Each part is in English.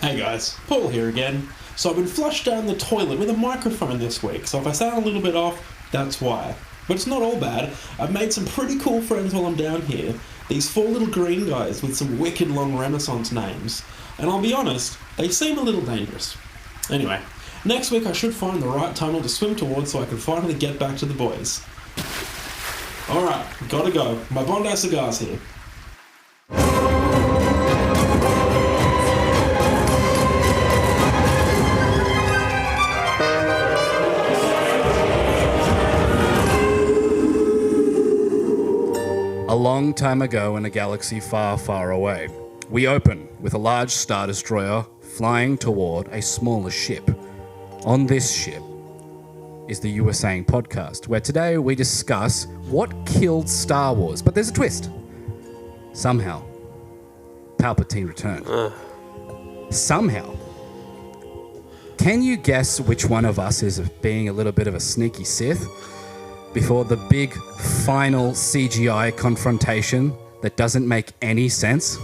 Hey guys, Paul here again. So I've been flushed down the toilet with a microphone this week, so if I sound a little bit off, that's why. But it's not all bad. I've made some pretty cool friends while I'm down here. These 4 little green guys with some wicked long Renaissance names. And I'll be honest, they seem a little dangerous. Anyway, next week I should find the right tunnel to swim towards so I can finally get back to the boys. Alright, gotta go. My Bondi cigar's here. A long time ago in a galaxy far, far away, we open with a large Star Destroyer flying toward a smaller ship. On this ship is the You Were Saying podcast, where today we discuss what killed Star Wars. But there's a twist. Somehow, Palpatine returned. Somehow. Can you guess which one of us is being a little bit of a sneaky Sith? Before the big final CGI confrontation that doesn't make any sense.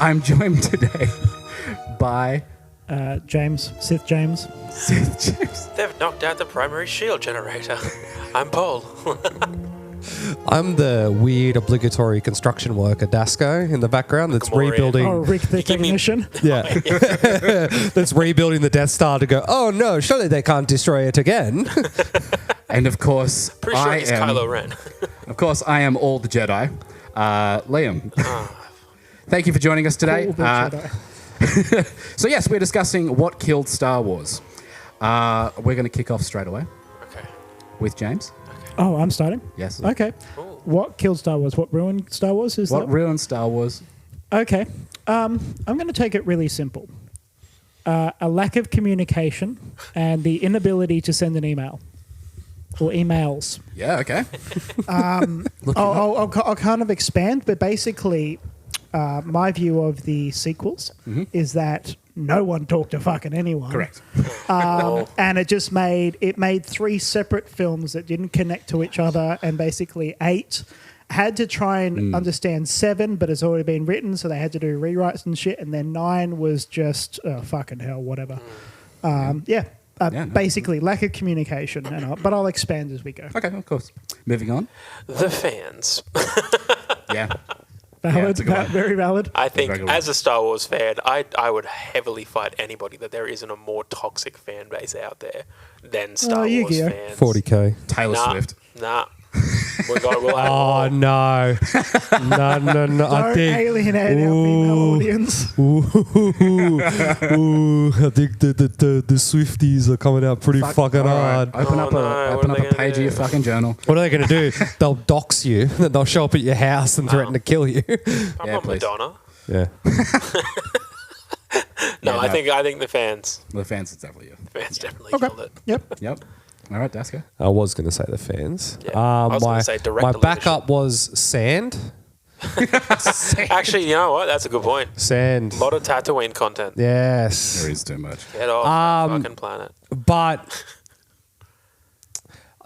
I'm joined today by James, Sith James. Sith James. They've knocked out the primary shield generator. I'm Paul. I'm the weird obligatory construction worker, Dasco, in the background that's Gamorrean. rebuilding. Oh, Rick the technician. Yeah. That's rebuilding the Death Star to go, oh no, surely they can't destroy it again. And of course, Pretty sure it's Kylo Ren. Of course, I am all the Jedi. Liam. Thank you for joining us today. All the Jedi. So yes, we're discussing what killed Star Wars. We're going to kick off straight away Okay. with James. Oh, I'm starting? Yes. Okay. Ooh. What killed Star Wars? What ruined Star Wars? Is What that? ruined Star Wars? Okay. I'm going to take it really simple. A lack of communication and the inability to send an email. Or emails. Yeah, okay. I'll kind of expand, but basically, my view of the sequels is that no one talked to fucking anyone. Correct. And it made 3 separate films that didn't connect to each other, and basically 8 had to try and understand 7, but it's already been written, so they had to do rewrites and shit, and then 9 was just fucking hell, whatever. Basically lack of communication, but I'll expand as we go. Okay, of course. Moving on. The fans. Yeah. Valid, that's a good one. very valid. I think Very good as a Star Wars fan, I would heavily fight anybody that there isn't a more toxic fan base out there than Star Wars Yu-Gi-Oh. fans. 40k. Taylor Swift. Nah. We'll have Oh no. No. Don't alienate our female audience. Ooh, I think the Swifties are coming out pretty fucking hard. Open Oh, up no, a what are they gonna page of do? your fucking journal. What are they going to do? They'll dox you, then they'll show up at your house and threaten to kill you. I'm Yeah, not please. Madonna. Yeah. No, Yeah, I no. think the fans. The fans, it's definitely you. Fans definitely Okay. killed it. Yep. Yep. All right, Daska. I was going to say the fans. Yeah. I was gonna my say direct my to backup was sand. Actually, you know what? That's a good point. Sand. A lot of Tatooine content. Yes. There is too much. Get off the fucking planet. But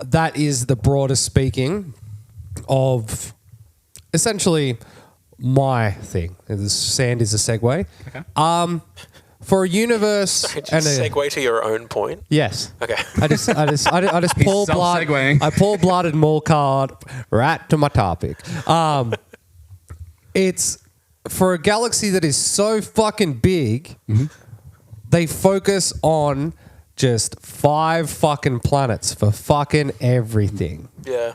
that is the broadest speaking of essentially my thing. Sand is a segue. Okay. For a universe and Just a, segue to your own point. yes. Okay. I just pull blood. self-segueing. I pull blood and more card right to my topic. It's for a galaxy that is so fucking big. They focus on just 5 fucking planets for fucking everything, Yeah.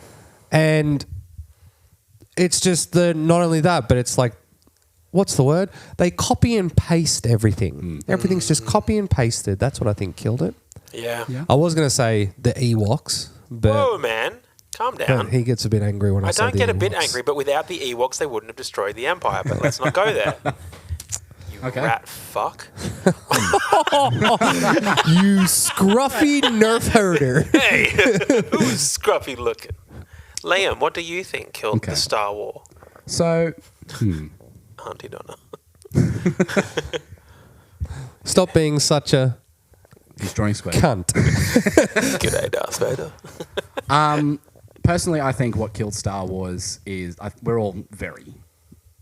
and it's just not only that, but it's like, what's the word? They copy and paste everything. Everything's just copy and pasted. That's what I think killed it. Yeah. I was going to say the Ewoks, but, Whoa, man. Calm down. he gets a bit angry when I I say don't the get a bit Ewoks. angry, but without the Ewoks, they wouldn't have destroyed the Empire. But let's not go there. You Okay. rat fuck. You scruffy nerf herder. Hey, who's scruffy looking? Liam, what do you think killed Okay. the Star War? So, Auntie Donna. Stop being such a he's drawing square. cunt. G'day, Darth Vader. Personally, I think what killed Star Wars is we're all very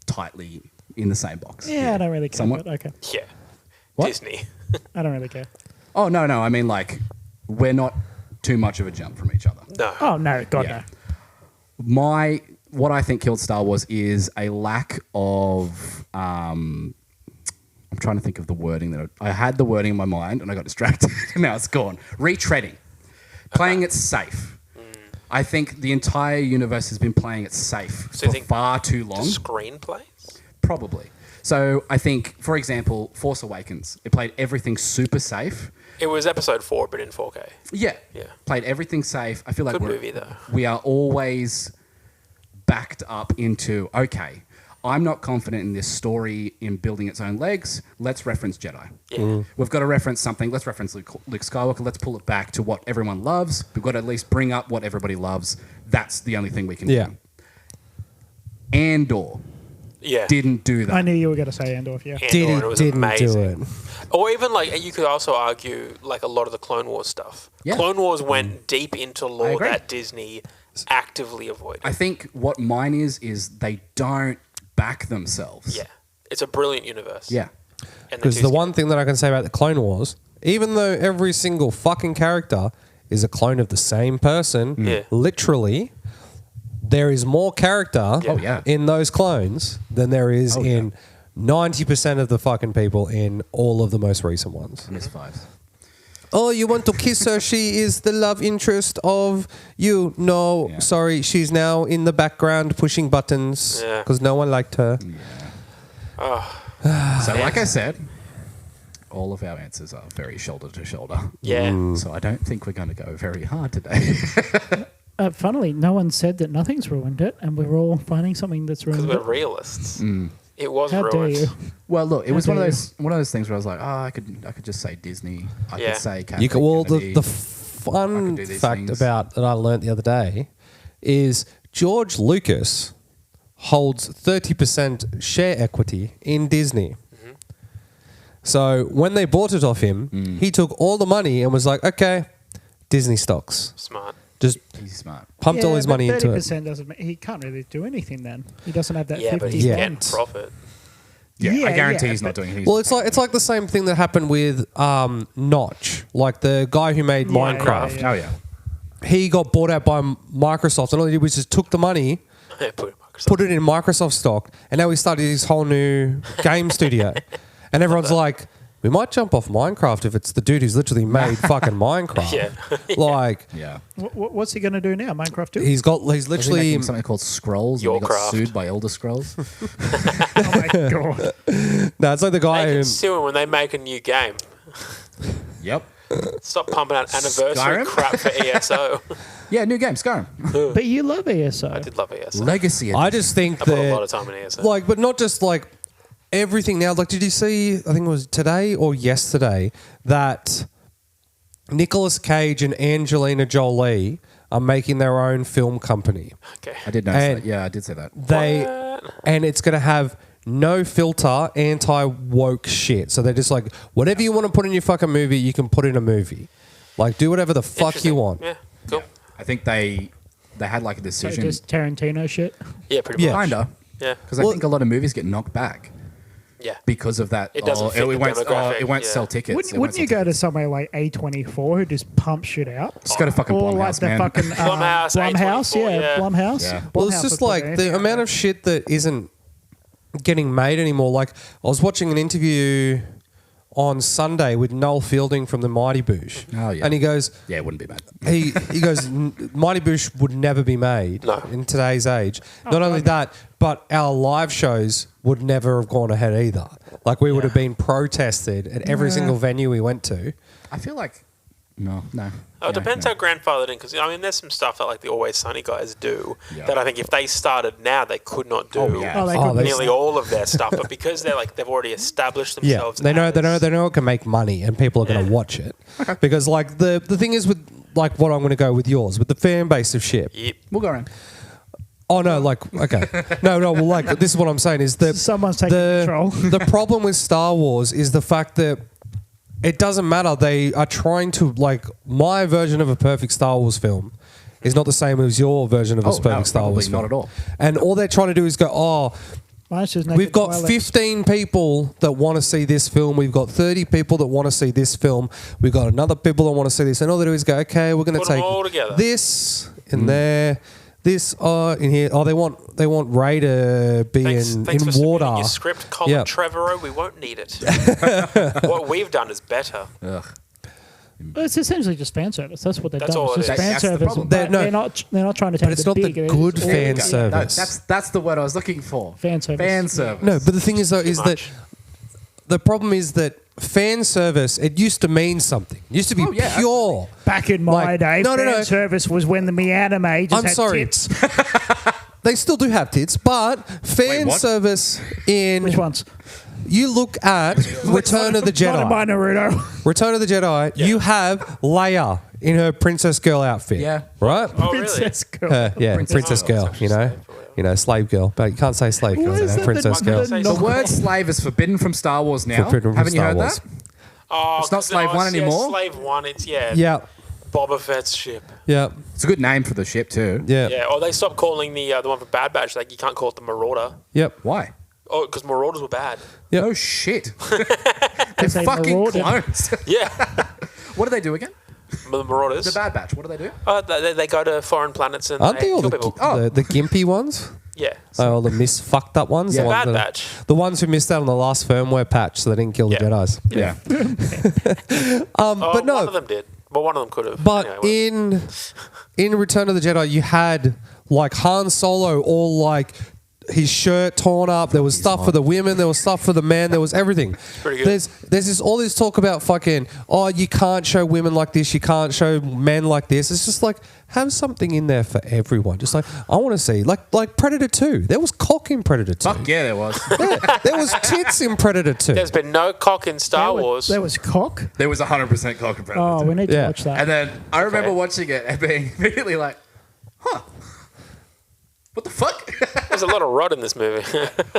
tightly in the same box. Yeah, I don't really care. Somewhat. But okay. Yeah. What? Disney. I don't really care. Oh, no. I mean, like, we're not too much of a jump from each other. No. Oh, no. God, Yeah. no. What I think killed Star Wars is a lack of. I'm trying to think of the wording that I had the wording in my mind and I got distracted. Now it's gone. Retreading, playing it safe. I think the entire universe has been playing it safe So you for think far too The long. screenplays? Probably. So I think, for example, Force Awakens. It played everything super safe. It was episode 4, but in 4K. Yeah. Yeah. Played everything safe. I feel like Good movie, though. we are always backed up into, okay, I'm not confident in this story in building its own legs. Let's reference Jedi. Yeah. We've got to reference something. Let's reference Luke Skywalker. Let's pull it back to what everyone loves. We've got to at least bring up what everybody loves. That's the only thing we can Yeah. do. Andor Yeah. didn't do that. I knew you were going to say Andor, yeah. Andor, it was Didn't amazing. do it. Or even like you could also argue like a lot of the Clone Wars stuff. Yeah. Clone Wars went deep into lore agree. that Disney actively avoided. I think what mine is they don't back themselves. Yeah. It's a brilliant universe. Yeah. And Because the one thing that I can say about the Clone Wars, even though every single fucking character is a clone of the same person, Yeah. literally, there is more character Oh, yeah. in those clones than there is Oh, yeah. in 90% of the fucking people in all of the most recent ones. Miss Fives. Oh, you want to kiss her? She is the love interest of you. No, Yeah. sorry, she's now in the background pushing buttons Yeah. because no one liked her. So, like I said, all of our answers are very shoulder to shoulder. Yeah. So I don't think we're going to go very hard today. Funnily, no one said that nothing's ruined it, and we're all finding something that's Because ruined we're it. realists. It was How dare ruined. you? Well, look, it How was one of dare those things where I was like, I could just say Disney. I Yeah. could say Kathleen You can, well, Kennedy. the I fun can do these fact things. about that I learned the other day is George Lucas holds 30% share equity in Disney. So when they bought it off him, he took all the money and was like, okay, Disney stocks. Smart. Just He's smart. pumped all his money into it. 30% doesn't mean he can't really do anything then. He doesn't have that Yeah, 50 but he's Yeah. getting profit. Yeah, Yeah, I guarantee yeah, he's not but- doing it. Well, it's like the same thing that happened with Notch, like the guy who made Yeah, Minecraft. yeah, Oh, yeah. He got bought out by Microsoft, and all he did was just took the money, Put it in Microsoft. put it in Microsoft stock, and now he started his whole new game studio. And everyone's like, we might jump off Minecraft if it's the dude who's literally made fucking Minecraft. Yeah. Like, Yeah. What's he going to do now? Minecraft 2? he's He's literally. making something called Scrolls. And he got Yourcraft. sued by Elder Scrolls. Oh my god. No, it's like the guy They who. can sue him when they make a new game. Yep. Stop pumping out anniversary Skyrim? crap for ESO. Yeah, new game, Skyrim. But you love ESO. I did love ESO. Legacy. I just think I put a lot of that. time in ESO. Like, but not just like everything now. Like, did you see, I think it was today or yesterday, that Nicolas Cage and Angelina Jolie are making their own film company? Okay. I did notice And- that. Yeah, I did say that. And it's going to have no filter, anti-woke shit. So they're just like, whatever you want to put in your fucking movie, you can put in a movie. Like, do whatever the fuck Interesting. you want. Yeah. Cool. I think they had like a So decision. just Tarantino shit. Yeah, pretty Yeah. much. Kinda. Yeah. Because I Well- think a lot of movies get knocked back Yeah. because of that. It doesn't fit the demographic, it won't yeah. sell tickets. Wouldn't you go to somewhere like A24 who just pump shit out? Just go to fucking Or like Blumhouse, the man. fucking Blumhouse, Blumhouse, A24, yeah, yeah. Blumhouse. Yeah. Well, it's Blumhouse just would put like anything the out amount there. of shit that isn't getting made anymore. Like, I was watching an interview on Sunday with Noel Fielding from the Mighty Boosh. Oh, yeah. And he goes, Yeah, it wouldn't be bad. he goes, Mighty Boosh would never be made No. in today's age. Not only that, but our live shows would never have gone ahead either. Like, we would have been protested at every single venue we went to. I feel like no. Oh, it depends no. how grandfathered in, because I mean, there's some stuff that like the Always Sunny guys do Yeah. that I think if they started now, they could not do. Oh, yeah. Oh, they Oh, could they- Nearly all of their stuff, but because they're like they've already established Yeah, themselves. they know as- it can make money, and people are going to Yeah. watch it. Because like the thing is with like what I'm going to go with yours with the fan base of shit. Yep. We'll go around. Oh no, like okay, no. Well, like this is what I'm saying is that Someone's taking control. the problem with Star Wars is the fact that it doesn't matter. They are trying to like my version of a perfect Star Wars film is not the same as your version of a Oh, perfect no, Star Wars probably film. not at all. And all they're trying to do is go, oh, Mine's just naked We've got toilets. 15 people that want to see this film. We've got 30 people that want to see this film. We've got another people that want to see this. And all they do is go, okay, we're going to Put 'em take all together. this in there, this in here. Oh, they want Ray to be Thanks in for water. submitting your script, Colin Yep. Trevorrow. We won't need it. What we've done is better. Ugh. Well, it's essentially just fan service. That's what they've That's done. all It's it just is. fan That's the service. problem. But No. they're not trying to take But it's the not the big. good it's fan all- service. No, that's the word I was looking for. Fan service. Fan service. No, but the thing is, though, is that much. the problem is that fan service, it used to mean something. It used to be Oh, yeah, pure. Back in my Like- day, No, no, fan no. service was when the me anime just I'm had sorry. tits. They still do have tits, but fan what? service in... Which ones? You look at Return of the Not in my Jedi. Naruto. Return of the Jedi, you have Leia in her princess girl outfit. Yeah. Right? Oh, really? Princess girl. Princess Oh, girl, it's you know? actually slave, You know, slave girl. But you can't say slave girl, Why you is know, that princess the- girl. the- The word slave is forbidden from Star Wars now. Forbidden from Haven't you Star heard Wars. that? Oh, It's not 'cause Slave One yeah, anymore? Slave One, it's, yeah. Yeah, Boba Fett's ship. yeah, It's a good name for the ship too. yeah, Yeah, or they stopped calling the one for Bad Batch. Like, you can't call it the Marauder. yep. Why? Oh, because Marauders were bad. Yep. Oh shit! They're say fucking marauded. clones. Yeah. What do they do again? The Marauders. The Bad Batch. What do they do? They go to foreign planets and Aren't they they all kill the, people. the gimpy ones? Yeah. All the fucked up ones? Yeah. The, ones Bad that- Batch. the ones who missed out on the last firmware patch so they didn't kill the Yeah. Jedis. Yeah. But no, One of them did. Well, one of them could have. But Anyway, in Return of the Jedi, you had like Han Solo, all like his shirt torn up. There was stuff for the women. There was stuff for the men. There was everything. pretty good. There's this all this talk about fucking. Oh, you can't show women like this. You can't show men like this. It's just like have something in there for everyone. Just like I want to see like Predator 2. There was cock in Predator 2. Fuck yeah, there was. Yeah, there was tits in Predator 2. There's been no cock in Star Wars. There was cock. There was 100% cock in Predator. Oh, we need to Yeah. watch that. And then I remember watching it and being immediately like, huh. What the fuck? There's a lot of rod in this movie.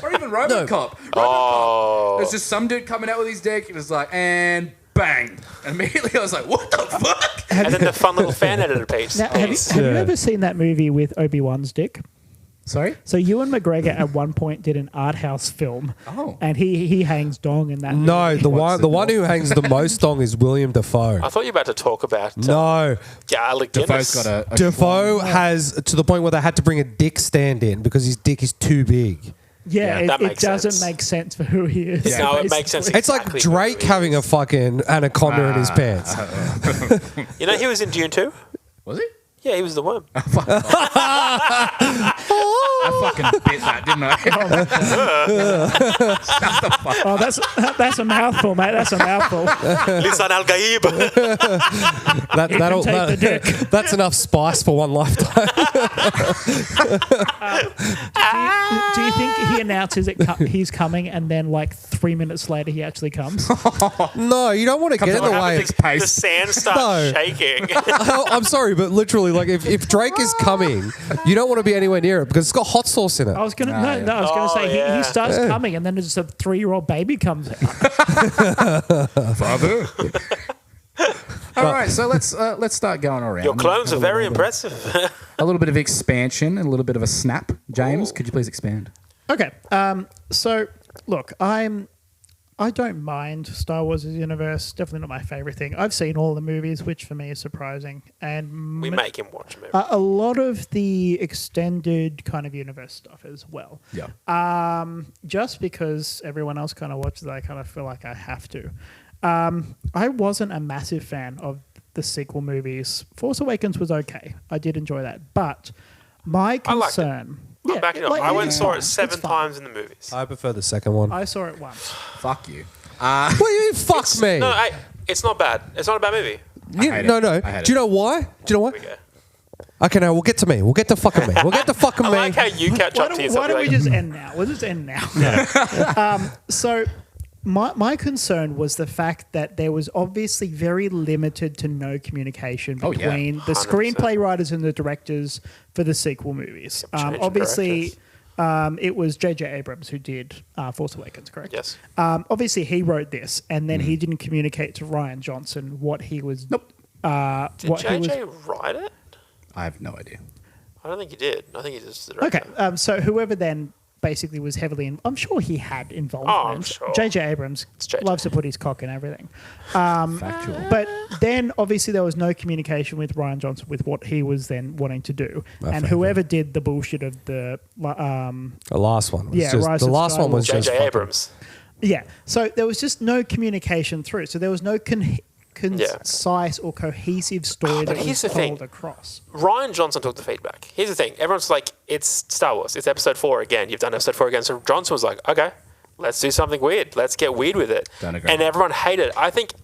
Or even RoboCop. Oh. There's just some dude coming out with his dick. It was like, and bang. And immediately I was like, what the fuck? And then the fun little fan editor piece. Now, have you ever seen that movie with Obi-Wan's dick? Sorry? So Ewan McGregor at one point did an art house film, Oh. and he hangs dong in that. No, movie. the one who hangs the most dong is William Dafoe. I thought you were about to talk about No, Alec Defoe's Guinness. got a Defoe has to the point where they had to bring a dick stand in because his dick is too big. Yeah, that it makes doesn't sense. make sense for who he is. Yeah. No, it makes sense. It's like Exactly Drake who he having a is. fucking anaconda in his pants. You know, he was in Dune too. Was he? Yeah, he was the worm. I fucking bit that, didn't I? Oh, that's a mouthful, mate. That's a mouthful. Lisan Al Gaib. That'll, take the dick. that's enough spice for one lifetime. Do you think he announces he's coming, and then like 3 minutes later he actually comes? No, you don't want to get in the on, way. Alex. The Pace. sand starts No. shaking. I'm sorry, but literally, like if Drake is coming, you don't want to be anywhere near it because it's got hot sauce in it. I was gonna I was gonna Oh, say yeah. he starts coming, and then there's a 3-year-old baby comes out. Father. All right, so let's start going around. Your clones are Have a very little bit impressive. A little bit of expansion and a little bit of a snap. James, could you please expand? Okay, so look, I don't mind Star Wars' universe. Definitely not my favorite thing. I've seen all the movies, which for me is surprising, and We make him watch a movie. a lot of the extended kind of universe stuff as well. Yeah. Just because everyone else kind of watches, I kind of feel like I have to. I wasn't a massive fan of the sequel movies. Force Awakens was okay. I did enjoy that, but my I liked it. concern. I'm backing it up. I went and saw it it's 7 fine. times in the movies. I prefer the second one. I saw it once. Fuck you. What do you mean, fuck It's- me? No, it's not bad. It's not a bad movie. hate it. No. I hate Do you know why? Do you know why? Here we go. Okay, no, we'll get to me. We'll get to fucking me. We'll get to fucking I me. like how you catch Why up to don't, yourself. why don't we You're like, just end now? We'll just end now. So my concern was the fact that there was obviously very limited to no communication Oh, yeah. between the 100%. screenplay writers and the directors for the sequel movies. Changing Obviously, it was J.J. Abrams who did Force Awakens, correct? Yes. Obviously, he wrote this, and then he didn't communicate to Ryan Johnson what he was. Nope. Did what he was. JJ write it? I have no idea. I don't think he did. I think he just directed Okay, so whoever then basically was heavily. I'm sure he had involvement. Oh, I'm sure. J.J. Abrams J.J. loves to put his cock in everything. Factual. But then obviously there was no communication with Ryan Johnson with what he was then wanting to do, and whoever did the bullshit of the last one. Was Yeah, just, Rise the of last one was Skywalker. just J.J. fucking- Abrams. yeah. So there was just no communication through. So there was no concise or cohesive story But that here's was the thing. told across. Ryan Johnson took the feedback. Here's the thing. Everyone's like, it's Star Wars. It's episode 4 again. You've done episode 4 again. So Johnson was like, okay, let's do something weird. Let's get weird with it. Don't agree. And everyone hated it. I think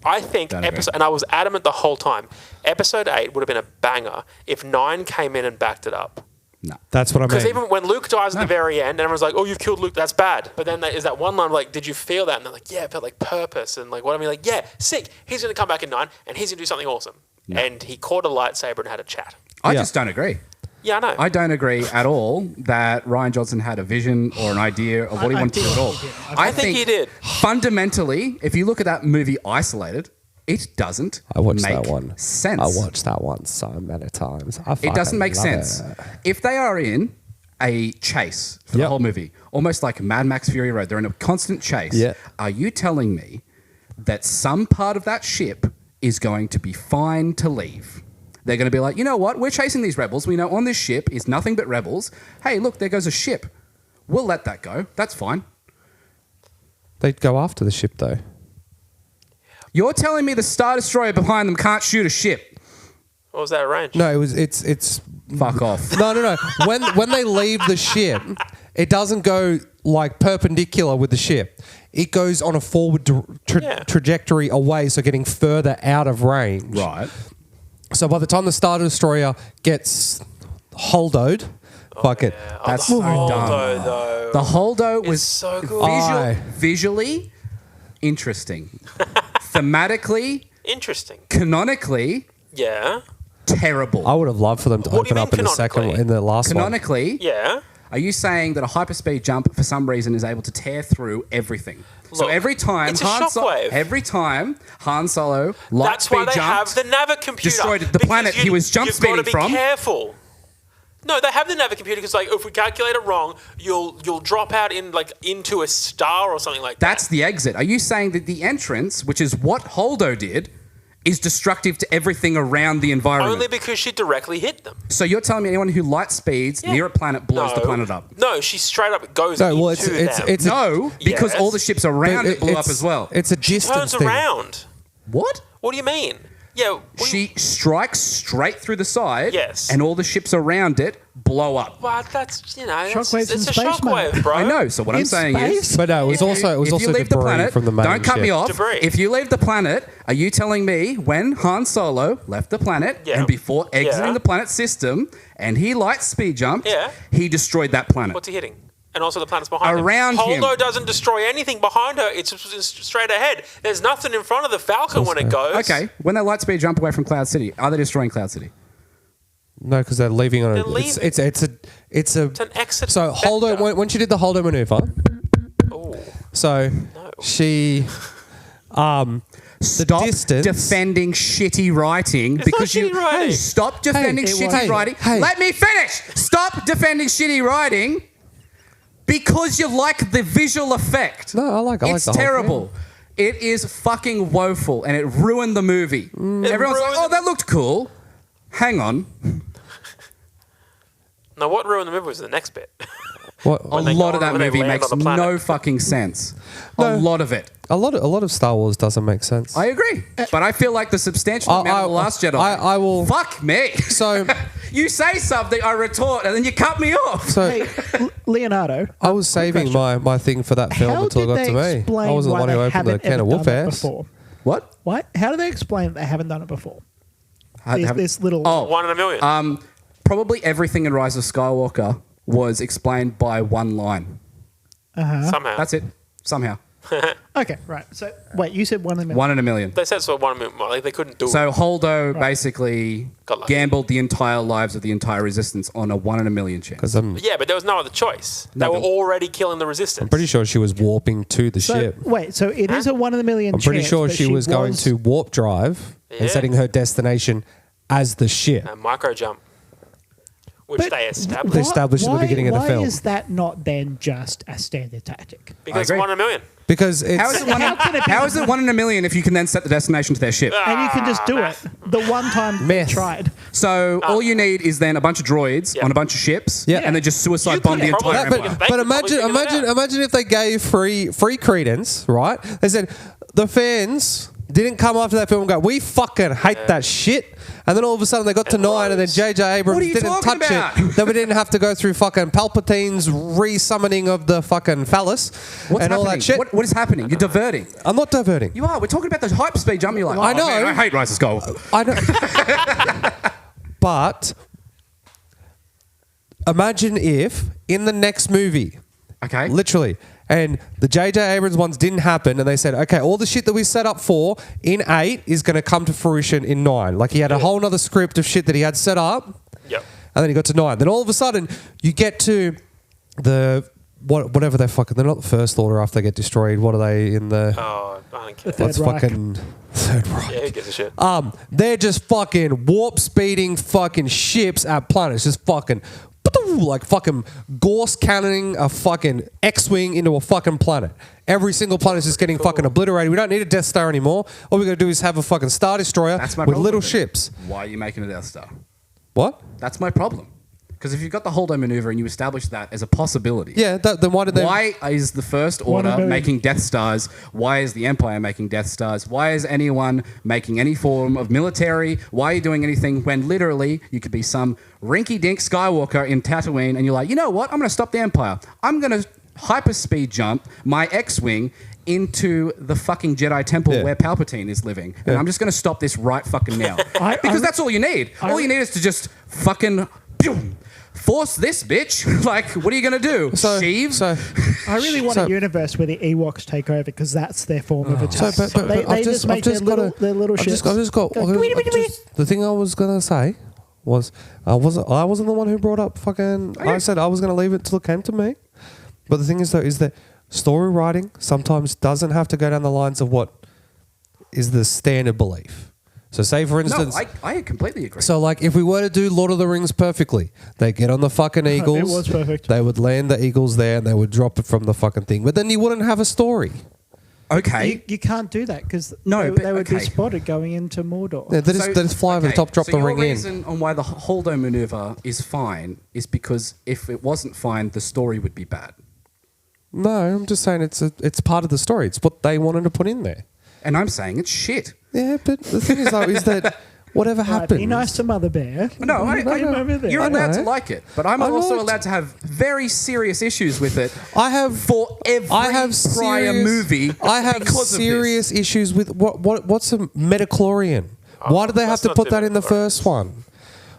Don't episode, agree. and I was adamant the whole time, episode 8 would have been a banger if 9 came in and backed it up. No. That's what I Because mean. even when Luke dies at the very end, and everyone's like, "Oh, you've killed Luke. That's bad." But then there is that one line like, "Did you feel that?" And they're like, "Yeah, it felt like purpose." And like, what I mean, like, "Yeah, sick. He's going to come back in 9, and he's going to do something awesome." And he caught a lightsaber and had a chat. I Yeah. just don't agree. Yeah, I know. I don't agree at all that Ryan Johnson had a vision or an idea of what he wanted to do at all. I think he did. Fundamentally, if you look at that movie isolated, it doesn't I watched make that one. sense. I watched that one so many times. It doesn't make fucking love sense. it. If they are in a chase for the Yep. whole movie, almost like Mad Max Fury Road, they're in a constant chase. Yeah. Are you telling me that some part of that ship is going to be fine to leave? They're going to be like, you know what? We're chasing these rebels. We know on this ship is nothing but rebels. Hey, look, there goes a ship. We'll let that go. That's fine. They'd go after the ship though. You're telling me the Star Destroyer behind them can't shoot a ship? What was that range? No, it's Fuck off. no. When they leave the ship, it doesn't go like perpendicular with the ship. It goes on a forward trajectory away, so getting further out of range. Right. So by the time the Star Destroyer gets holdoed, fuck it. That's the so Holdo, dumb. though. The Holdo was so good. visually interesting. Thematically, Interesting. canonically, Yeah. terrible. I would have loved for them to What do you open up mean in the second, canonically? in the last one. Canonically, Yeah. are you saying that a hyperspeed jump for some reason is able to tear through everything? So Look, every time it's a shockwave. Han Solo That's why lightspeed they have jumped, the Navicomputer. destroyed the because planet he was jump you've got to speeding be from. Careful. No, they have the Navicomputer because, like, if we calculate it wrong, you'll drop out into a star or something like that. that's the exit. Are you saying that the entrance, which is what Holdo did, is destructive to everything around the environment? Only because she directly hit them. So you're telling me anyone who light speeds Yeah. near a planet blows the No. planet up? No, she straight up goes No, well, into it's them. No, because Yes. all the ships around it blew up it's- as well. It's a distance turns thing. around. What? What do you mean? Yeah. She strikes straight through the side, Yes. and all the ships around it blow up. Well, that's, Shockwaves it's in a space, shockwave, mate. bro. I know. So what I'm In saying space? is, But no, it was also if you leave the debris planet, from the main don't cut me ship. off. Debris. If you leave the planet, are you telling me when Han Solo left the planet Yeah. and before exiting Yeah. the planet system and he light speed jumped, Yeah. he destroyed that planet? What's he hitting? And also the planets behind Around him. him. Holdo doesn't destroy anything behind her. It's just straight ahead. There's nothing in front of the Falcon when it goes. Okay, when they light speed jump away from Cloud City, are they destroying Cloud City? No, because they're leaving on They're a. leaving. It's a. It's an exit. So Holdo, vector. when she did the Holdo maneuver, Ooh. so she, Stop distance- defending shitty writing because not shitty writing. Hey, stop defending Hey, it shitty was. writing. Hey. Let me finish. Stop defending shitty writing because you like the visual effect. No, I like the whole It's thing. terrible. It is fucking woeful and it ruined the movie. Everyone's like, ruined "Oh, that looked cool." Hang on. Now, what ruined the movie was the next bit. What, A they lot go of that on- when they movie land makes on the planet. no fucking sense. No. A lot of it. a lot of Star Wars doesn't make sense. I agree. But I feel like the substantial amount of The Last Jedi. I will. Fuck me. So You say something, I retort, and then you cut me off. so Hey, Leonardo, I was saving my thing for that film how until did it got they to me. explain I wasn't the why one who they opened the haven't can ever of done whoop that ass. before? What? Why? How do they explain that they haven't done it before? Have- This little. Oh, 1 in a million. probably everything in Rise of Skywalker was explained by one line. Somehow. That's it. Somehow. Okay, right. So wait, you said 1 in a million. 1 in a million. They said so 1 in a million. Like, they couldn't do So it. Holdo basically Got lucky. gambled the entire lives of the entire resistance on a 1 in a million chance. Because I'm Yeah, but there was no other choice. They No, were but- already killing the resistance. pretty sure she was warping to the So ship. wait, so it is a 1 in a million. I'm pretty chance, sure but she was going to warp drive Yeah. and setting her destination as the ship. A micro jump. which they established. They established in the beginning of the film. Why is that not then just a standard tactic? Because agree. 1 in a million. Because it's... How is it 1 in a million if you can then set the destination to their ship? And you can just do it. The one time they Myth. tried. So all you need is then a bunch of droids Yeah. on a bunch of ships, Yeah. and then just suicide You bomb the could probably- entire That- empire. They But could probably figure that out. imagine if they gave free credence, right? They said the fans didn't come after that film and go, we fucking hate that shit. And then all of a sudden they got to And 9 and then Rose. J.J. Abrams What are you didn't talking touch about? it. Then we didn't have to go through fucking Palpatine's re-summoning of the fucking phallus What's and all happening? that shit. What is happening? You're diverting. I'm not diverting. You are. We're talking about the hype speed jump. You're like, I know. Man, I hate Rise of Skywalker. I know. But imagine if in the next movie, Okay. literally, and the J.J. Abrams ones didn't happen, and they said, okay, all the shit that we set up for in 8 is going to come to fruition in 9. Like he had a whole nother script of shit that he had set up, Yep. and then he got to 9. Then all of a sudden, you get to the whatever they're fucking. They're not the First Order after they get destroyed. What are they in the? Oh, I don't care. The What's Third Reich. fucking Third Reich? Yeah, who gives a shit? They're just fucking warp speeding fucking ships at planets, just fucking like fucking Gorse cannoning a fucking X-wing into a fucking planet. Every single planet is just getting fucking obliterated. We don't need a Death Star anymore. All we got to do is have a fucking Star Destroyer That's my with problem little with it. ships. Why are you making a Death Star? What? That's my problem. Because if you've got the Holdo maneuver and you establish that as a possibility, Yeah. Then why did they? why is the First One Order million. making Death Stars? Why is the Empire making Death Stars? Why is anyone making any form of military? Why are you doing anything when literally you could be some rinky-dink Skywalker in Tatooine and you're like, you know what? I'm going to stop the Empire. I'm going to hyperspeed jump my X-Wing into the fucking Jedi Temple Yeah. where Palpatine is living. And I'm just going to stop this right fucking now. Because that's all you need. All you need is to just fucking... pew, force this bitch. Like, what are you going to do? Sheaves? So, I really want So- a universe where the Ewoks take over because that's their form of attack. but they I've just make their little I've ships. just got. The thing I was gonna say was I wasn't the one who brought up fucking. I said I was gonna leave it till it came to me. But the thing is though is that story writing sometimes doesn't have to go down the lines of what is the standard belief. So say for No, instance. I completely agree. So, like, if we were to do Lord of the Rings perfectly, they get on the fucking eagles. was perfect. They would land the eagles there and they would drop it from the fucking thing. But then you wouldn't have a story. okay. You can't do that because No, they, but- they would be okay. spotted going into Mordor. Yeah, they just fly over the top, drop so the your ring in. reason on why the Holdo maneuver is fine is because if it wasn't fine, the story would be bad. No, I'm just saying it's part of the story. It's what they wanted to put in there. And I'm saying it's shit. Yeah, but the thing is, though, is that whatever Right, happens. be nice to Mother Bear. No, Bring him over there. you're I allowed to know. like it, but I'm I'm also not. allowed to have very serious issues with it. I have for every I have prior serious, movie. I have because of this. serious issues with what's a metachlorian? Why did they have let's to not put do that in the midichlorians. first one?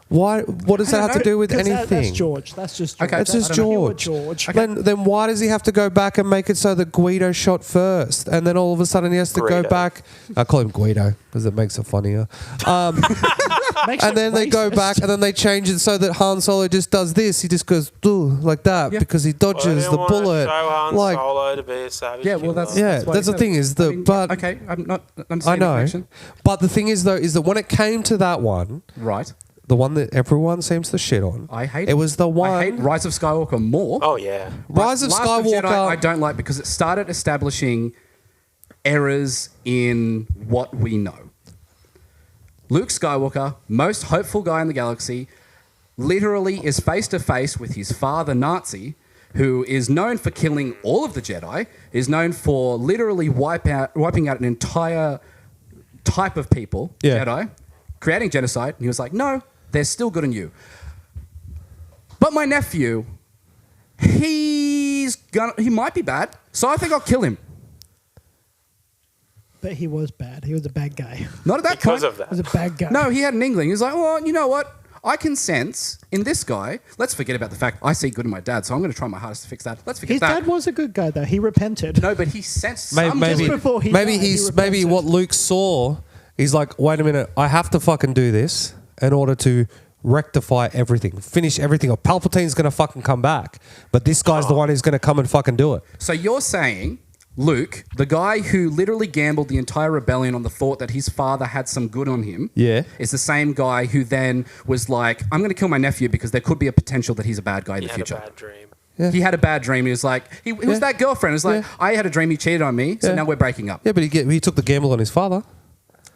Why? What does that have to do with 'Cause anything? that's George. That's just George. Okay, It's just That's pure George. George. Then why does he have to go back and make it so that Guido shot first, and then all of a sudden he has to go Greedo. back? I call him Guido because it makes it funnier. Makes And it then they go racist. back and then they change it so that Han Solo just does this. He just goes like that Yeah. because he dodges the bullet. Show Han Like, Solo to be a savage Yeah, well, that's- killer. yeah, That's why that's he the said thing it. is that. But okay, I'm not I understanding the know. connection. But the thing is though is that when it came to that one, Right. the one that everyone seems to shit on, I hate it. Was the one I hate Rise of Skywalker more. Oh yeah. Rise of Last Skywalker. Jedi I don't like because it started establishing errors in what we know. Luke Skywalker, most hopeful guy in the galaxy, literally is face to face with his father Nazi, who is known for killing all of the Jedi, is known for literally wiping out an entire type of people, Yeah. Jedi, creating genocide. And he was like, no, they're still good in you. But my nephew, he might be bad, so I think I'll kill him. But he was bad. He was a bad guy. Not at that Because point. of that. He was a bad guy. No, he had an inkling. He was like, well, you know what? I can sense in this guy. Let's forget about the fact I see good in my dad, so I'm going to try my hardest to fix that. Let's forget His that. dad was a good guy, though. He repented. No, but he sensed Maybe, some maybe, good. before he maybe died, he he's maybe repented. what Luke saw. He's like, wait a minute, I have to fucking do this in order to rectify everything, finish everything. Or Palpatine's gonna fucking come back, but this guy's the one who's gonna come and fucking do it. So you're saying Luke, the guy who literally gambled the entire rebellion on the thought that his father had some good on him, is the same guy who then was like, I'm going to kill my nephew because there could be a potential that he's a bad guy in the future. He had a bad dream. Yeah. He had a bad dream. He was like, he was that girlfriend. It was like, I had a dream he cheated on me, so now we're breaking up. Yeah, but he took the gamble on his father.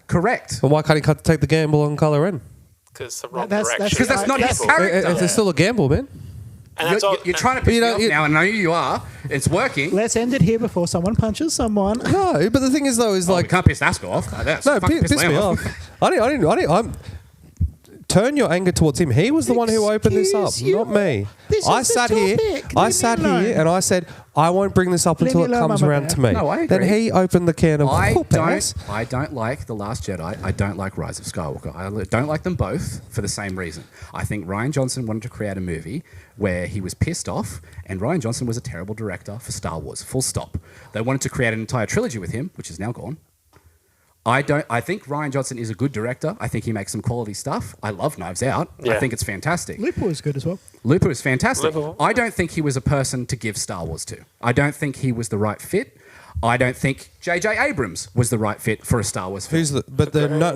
Correct. And why can't he take the gamble on Kylo Ren? Because it's the wrong That's- direction. that's- Because that's not his character. It's still a gamble, man. And that's all. You're trying to piss me off now, and I know you are. It's working. Let's end it here before someone punches someone. No, but the thing is, though, is We like... can't piss Ask off. That's No, fucking piss Liam me off. I didn't. Turn your anger towards him. He was the one who opened this up, Excuse you. not me. This I is the sat here. topic. I Leave sat me alone. here and I said I won't bring this up Leave until me it alone, comes Mama around Bear. to me. No, I Then agree. he opened the can of I whoop-ass. don't like The Last Jedi. I don't like Rise of Skywalker. I don't like them both for the same reason. I think Rian Johnson wanted to create a movie where he was pissed off, and Rian Johnson was a terrible director for Star Wars. Full stop. They wanted to create an entire trilogy with him, which is now gone. I think Rian Johnson is a good director. I think he makes some quality stuff. I love Knives Out. I Yeah. think it's fantastic. Looper was good as well. Looper is fantastic. Looper. I don't think he was a person to give Star Wars to. I don't think he was the right fit. I don't think J.J. Abrams was the right fit for a Star Wars film.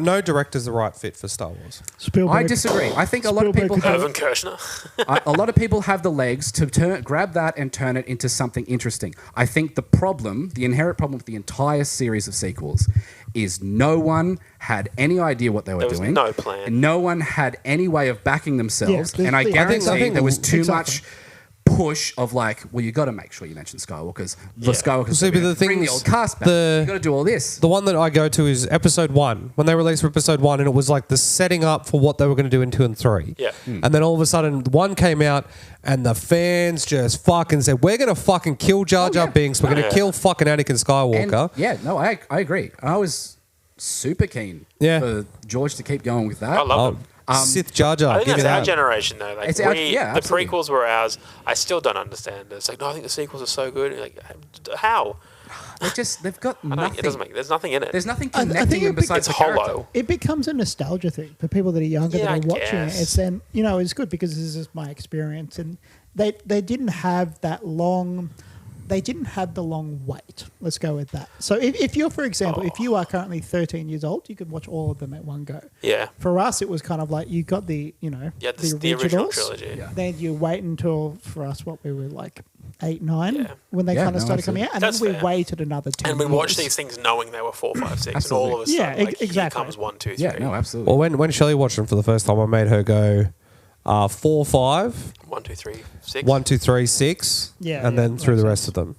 No director's the right fit for Star Wars. Spielberg. I disagree. I think a lot of Spielberg people could have Irvin Kershner. a lot of people have the legs to grab that and turn it into something interesting. I think the inherent problem with the entire series of sequels is no one had any idea what they were There was doing. no plan. And no one had any way of backing themselves. Yeah, and I I guarantee think there was too exactly. much push of like, well, you got to make sure you mention Skywalkers. The Yeah. Skywalkers. See, but the thing bring the is, old cast back. You got to do all this. The one that I go to is episode 1. When they released episode 1, and it was like the setting up for what they were going to do in 2 and 3. Yeah. And then all of a sudden, 1 came out, and the fans just fucking said, "We're going to fucking kill Jar Jar Binks. We're going to Yeah. kill fucking Anakin Skywalker." I agree. I was super keen Yeah. for George to keep going with that. I love him. Sith Jar Jar. I think give me that's our that. generation though. Like It's our- the absolutely. prequels were ours. I still don't understand it. It's like, no, I think the sequels are so good. Like, how? They've got I don't, nothing. it doesn't make. There's nothing in it. There's nothing I think connecting them besides it's the character. hollow. It becomes a nostalgia thing for people that are younger Yeah, that are I watching it. guess. It's then, it's good because this is my experience. And they didn't have that long, they didn't have the long wait. Let's go with that. So if you're, for example, if you are currently 13 years old, you could watch all of them at one go. Yeah. For us, it was kind of like you got the, Yeah, the the original originals. trilogy. Yeah. Then you wait until, for us, what we were like 8, 9, Yeah. when they Yeah, kind of no, started coming out. And That's then we fair. waited another 10 And we years. watched these things knowing they were 4, 5, 6, Absolutely. and all of a Yeah, sudden, like, exactly. here comes 1, 2, 3. Yeah, no, absolutely. Well, when Shelley watched them for the first time, I made her go 4, 5, 1, 2, 3, 6. 1, 2, 3, 6, Yeah, and yeah, then through the makes rest of them.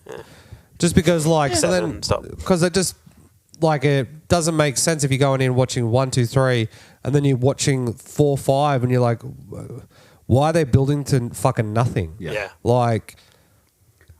Just because, like, so Seven, then, stop. because it just, like, it doesn't make sense if you're going in watching 1, 2, 3, and then you're watching 4, 5, and you're like, why are they building to fucking nothing? Yeah. Like,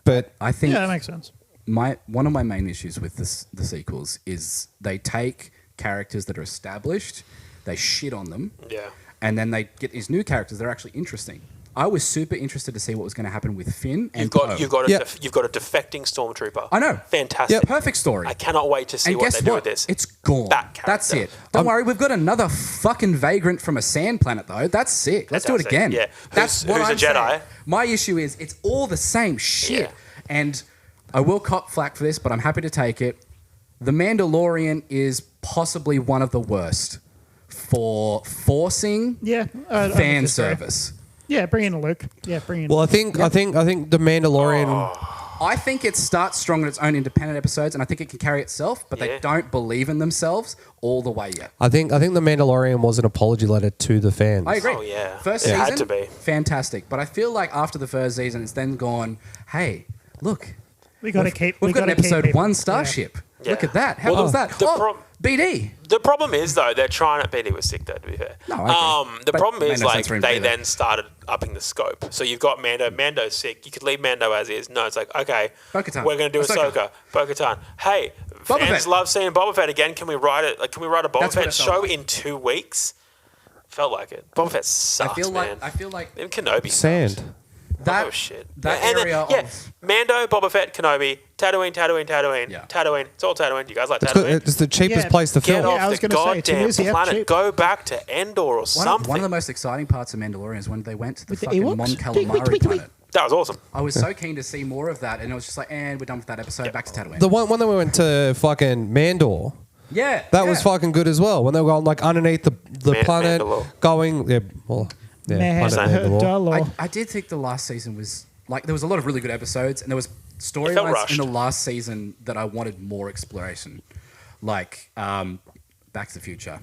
but I think Yeah, that makes sense. one of my main issues with the sequels is they take characters that are established, they shit on them, Yeah. and then they get these new characters that are actually interesting. I was super interested to see what was going to happen with Finn and You've got Poe. you've got a Yeah. you've got a defecting stormtrooper. I know. Fantastic. Perfect story. I cannot wait to see and what guess they do what? with this. It's gone. That character. That's it. Don't worry, we've got another fucking vagrant from a sand planet though. That's sick. Let's do it Fantastic. again. Yeah. That's Who's- what who's a I'm Jedi? saying. My issue is it's all the same shit. Yeah. And I will cop flack for this, but I'm happy to take it. The Mandalorian is possibly one of the worst for forcing Yeah. I fan disagree. service. Yeah, bring in a Luke. Yeah, bring in. well, I think the Mandalorian. I think it starts strong on its own independent episodes, and I think it can carry itself, but Yeah. they don't believe in themselves all the way yet. I think the Mandalorian was an apology letter to the fans. I agree. Oh, yeah. First It season, had to be. fantastic. But I feel like after the first season, it's then gone, hey, look. we got to keep. We've we got an gotta keep episode people- 1 Starship. Yeah. Look at that. How Well, was that? the Oh, prob- BD. The problem is though they're trying to. BD was sick though. To be fair. No, I agree. The But problem made is no like sense for him they either. then started upping the scope. So you've got Mando. Mando's sick. You could leave Mando as is. No, it's like okay, Bo-Katan. we're going to do Ahsoka. Ahsoka. Bo-Katan. Hey, Boba fans Fett. love seeing Boba Fett again. Can we write it? Like, can we write a Boba That's what Fett it felt show like. in 2 weeks? Felt like it. Boba Fett sucks, man. I feel like Even Kenobi. Sand. sucked. that Oh shit! that And then, area yeah, of Mando, Boba Fett, Kenobi, Tatooine, Yeah. Tatooine. It's all Tatooine. You guys like It's, good, Tatooine? it's the cheapest Yeah. place to Get film. Yeah, off I was the gonna say, goddamn Tunisia, planet. cheap. Go back to Endor or something. one of the most exciting parts of Mandalorian is when they went to the With the fucking Ewoks? Mon Tweet, Calamari tweet, tweet, planet. That was awesome. I was so keen to see more of that, and it was just like, and we're done with that episode. Back to Tatooine. The one that we went to fucking Mandor. Yeah, That was fucking good as well. When they were going like underneath the planet, Mandalore. going planet Mandalore. I did think the last season was like there was a lot of really good episodes, and there was felt storylines rushed. in the last season that I wanted more exploration, like Back to the Future.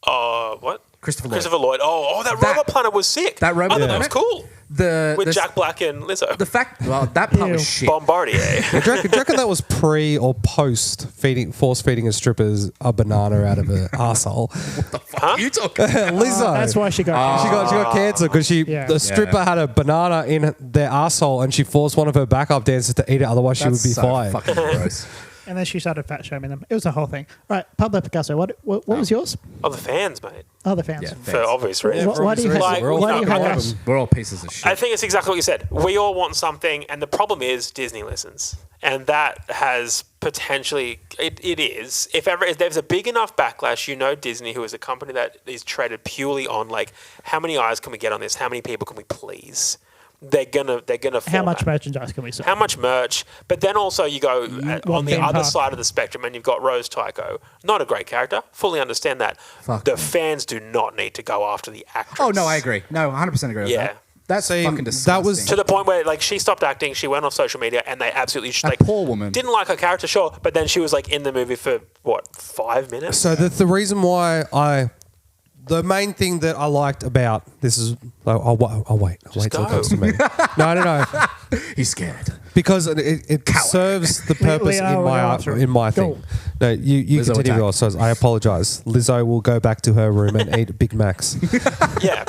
What? Christopher Lloyd. Lloyd. Oh, that robot planet was sick. That robot I thought that was planet? cool. With Jack Black and Lizzo. The fact, well, that part was Ew. shit. Bombardier. Do you reckon that was pre or post force feeding a strippers a banana out of an arsehole? What are you talking about? Lizzo. That's why she got. She got cancer because the stripper had a banana in their arsehole and she forced one of her backup dancers to eat it. Otherwise, she would be so fired. fucking gross. And then she started fat shaming them. It was a whole thing. All right, Pablo Picasso. What was yours? Oh, the fans, mate. Oh, the fans. Yeah. For obvious reasons. Why do you hate? Like, Why do you hate I- us? We're all pieces of shit. I think it's exactly what you said. We all want something, and the problem is Disney listens. And that has potentially, it is. If there's a big enough backlash, Disney, who is a company that is traded purely on, like, how many eyes can we get on this? How many people can we please? They're gonna How much format. merchandise can we sell? How much merch? But then also you go on the theme other park? side of the spectrum and you've got Rose Tycho. Not a great character. Fully understand that. Fuck. The fans do not need to go after the actress. Oh no, I agree. No, 100% agree with Yeah. that. That's See, fucking that disgusting. was- To the point where, like, she stopped acting, she went off social media, and they absolutely A like poor woman. didn't like her character, sure, but then she was like in the movie for what 5 minutes. So the reason why the main thing that I liked about this is I'll wait till it go. comes to me. No. He's scared. Because it serves the purpose Leo, we're going through. in my Go. thing. No, you Lizzo continue attack. yours. So I apologise. Lizzo will go back to her room and eat Big Macs. Yeah,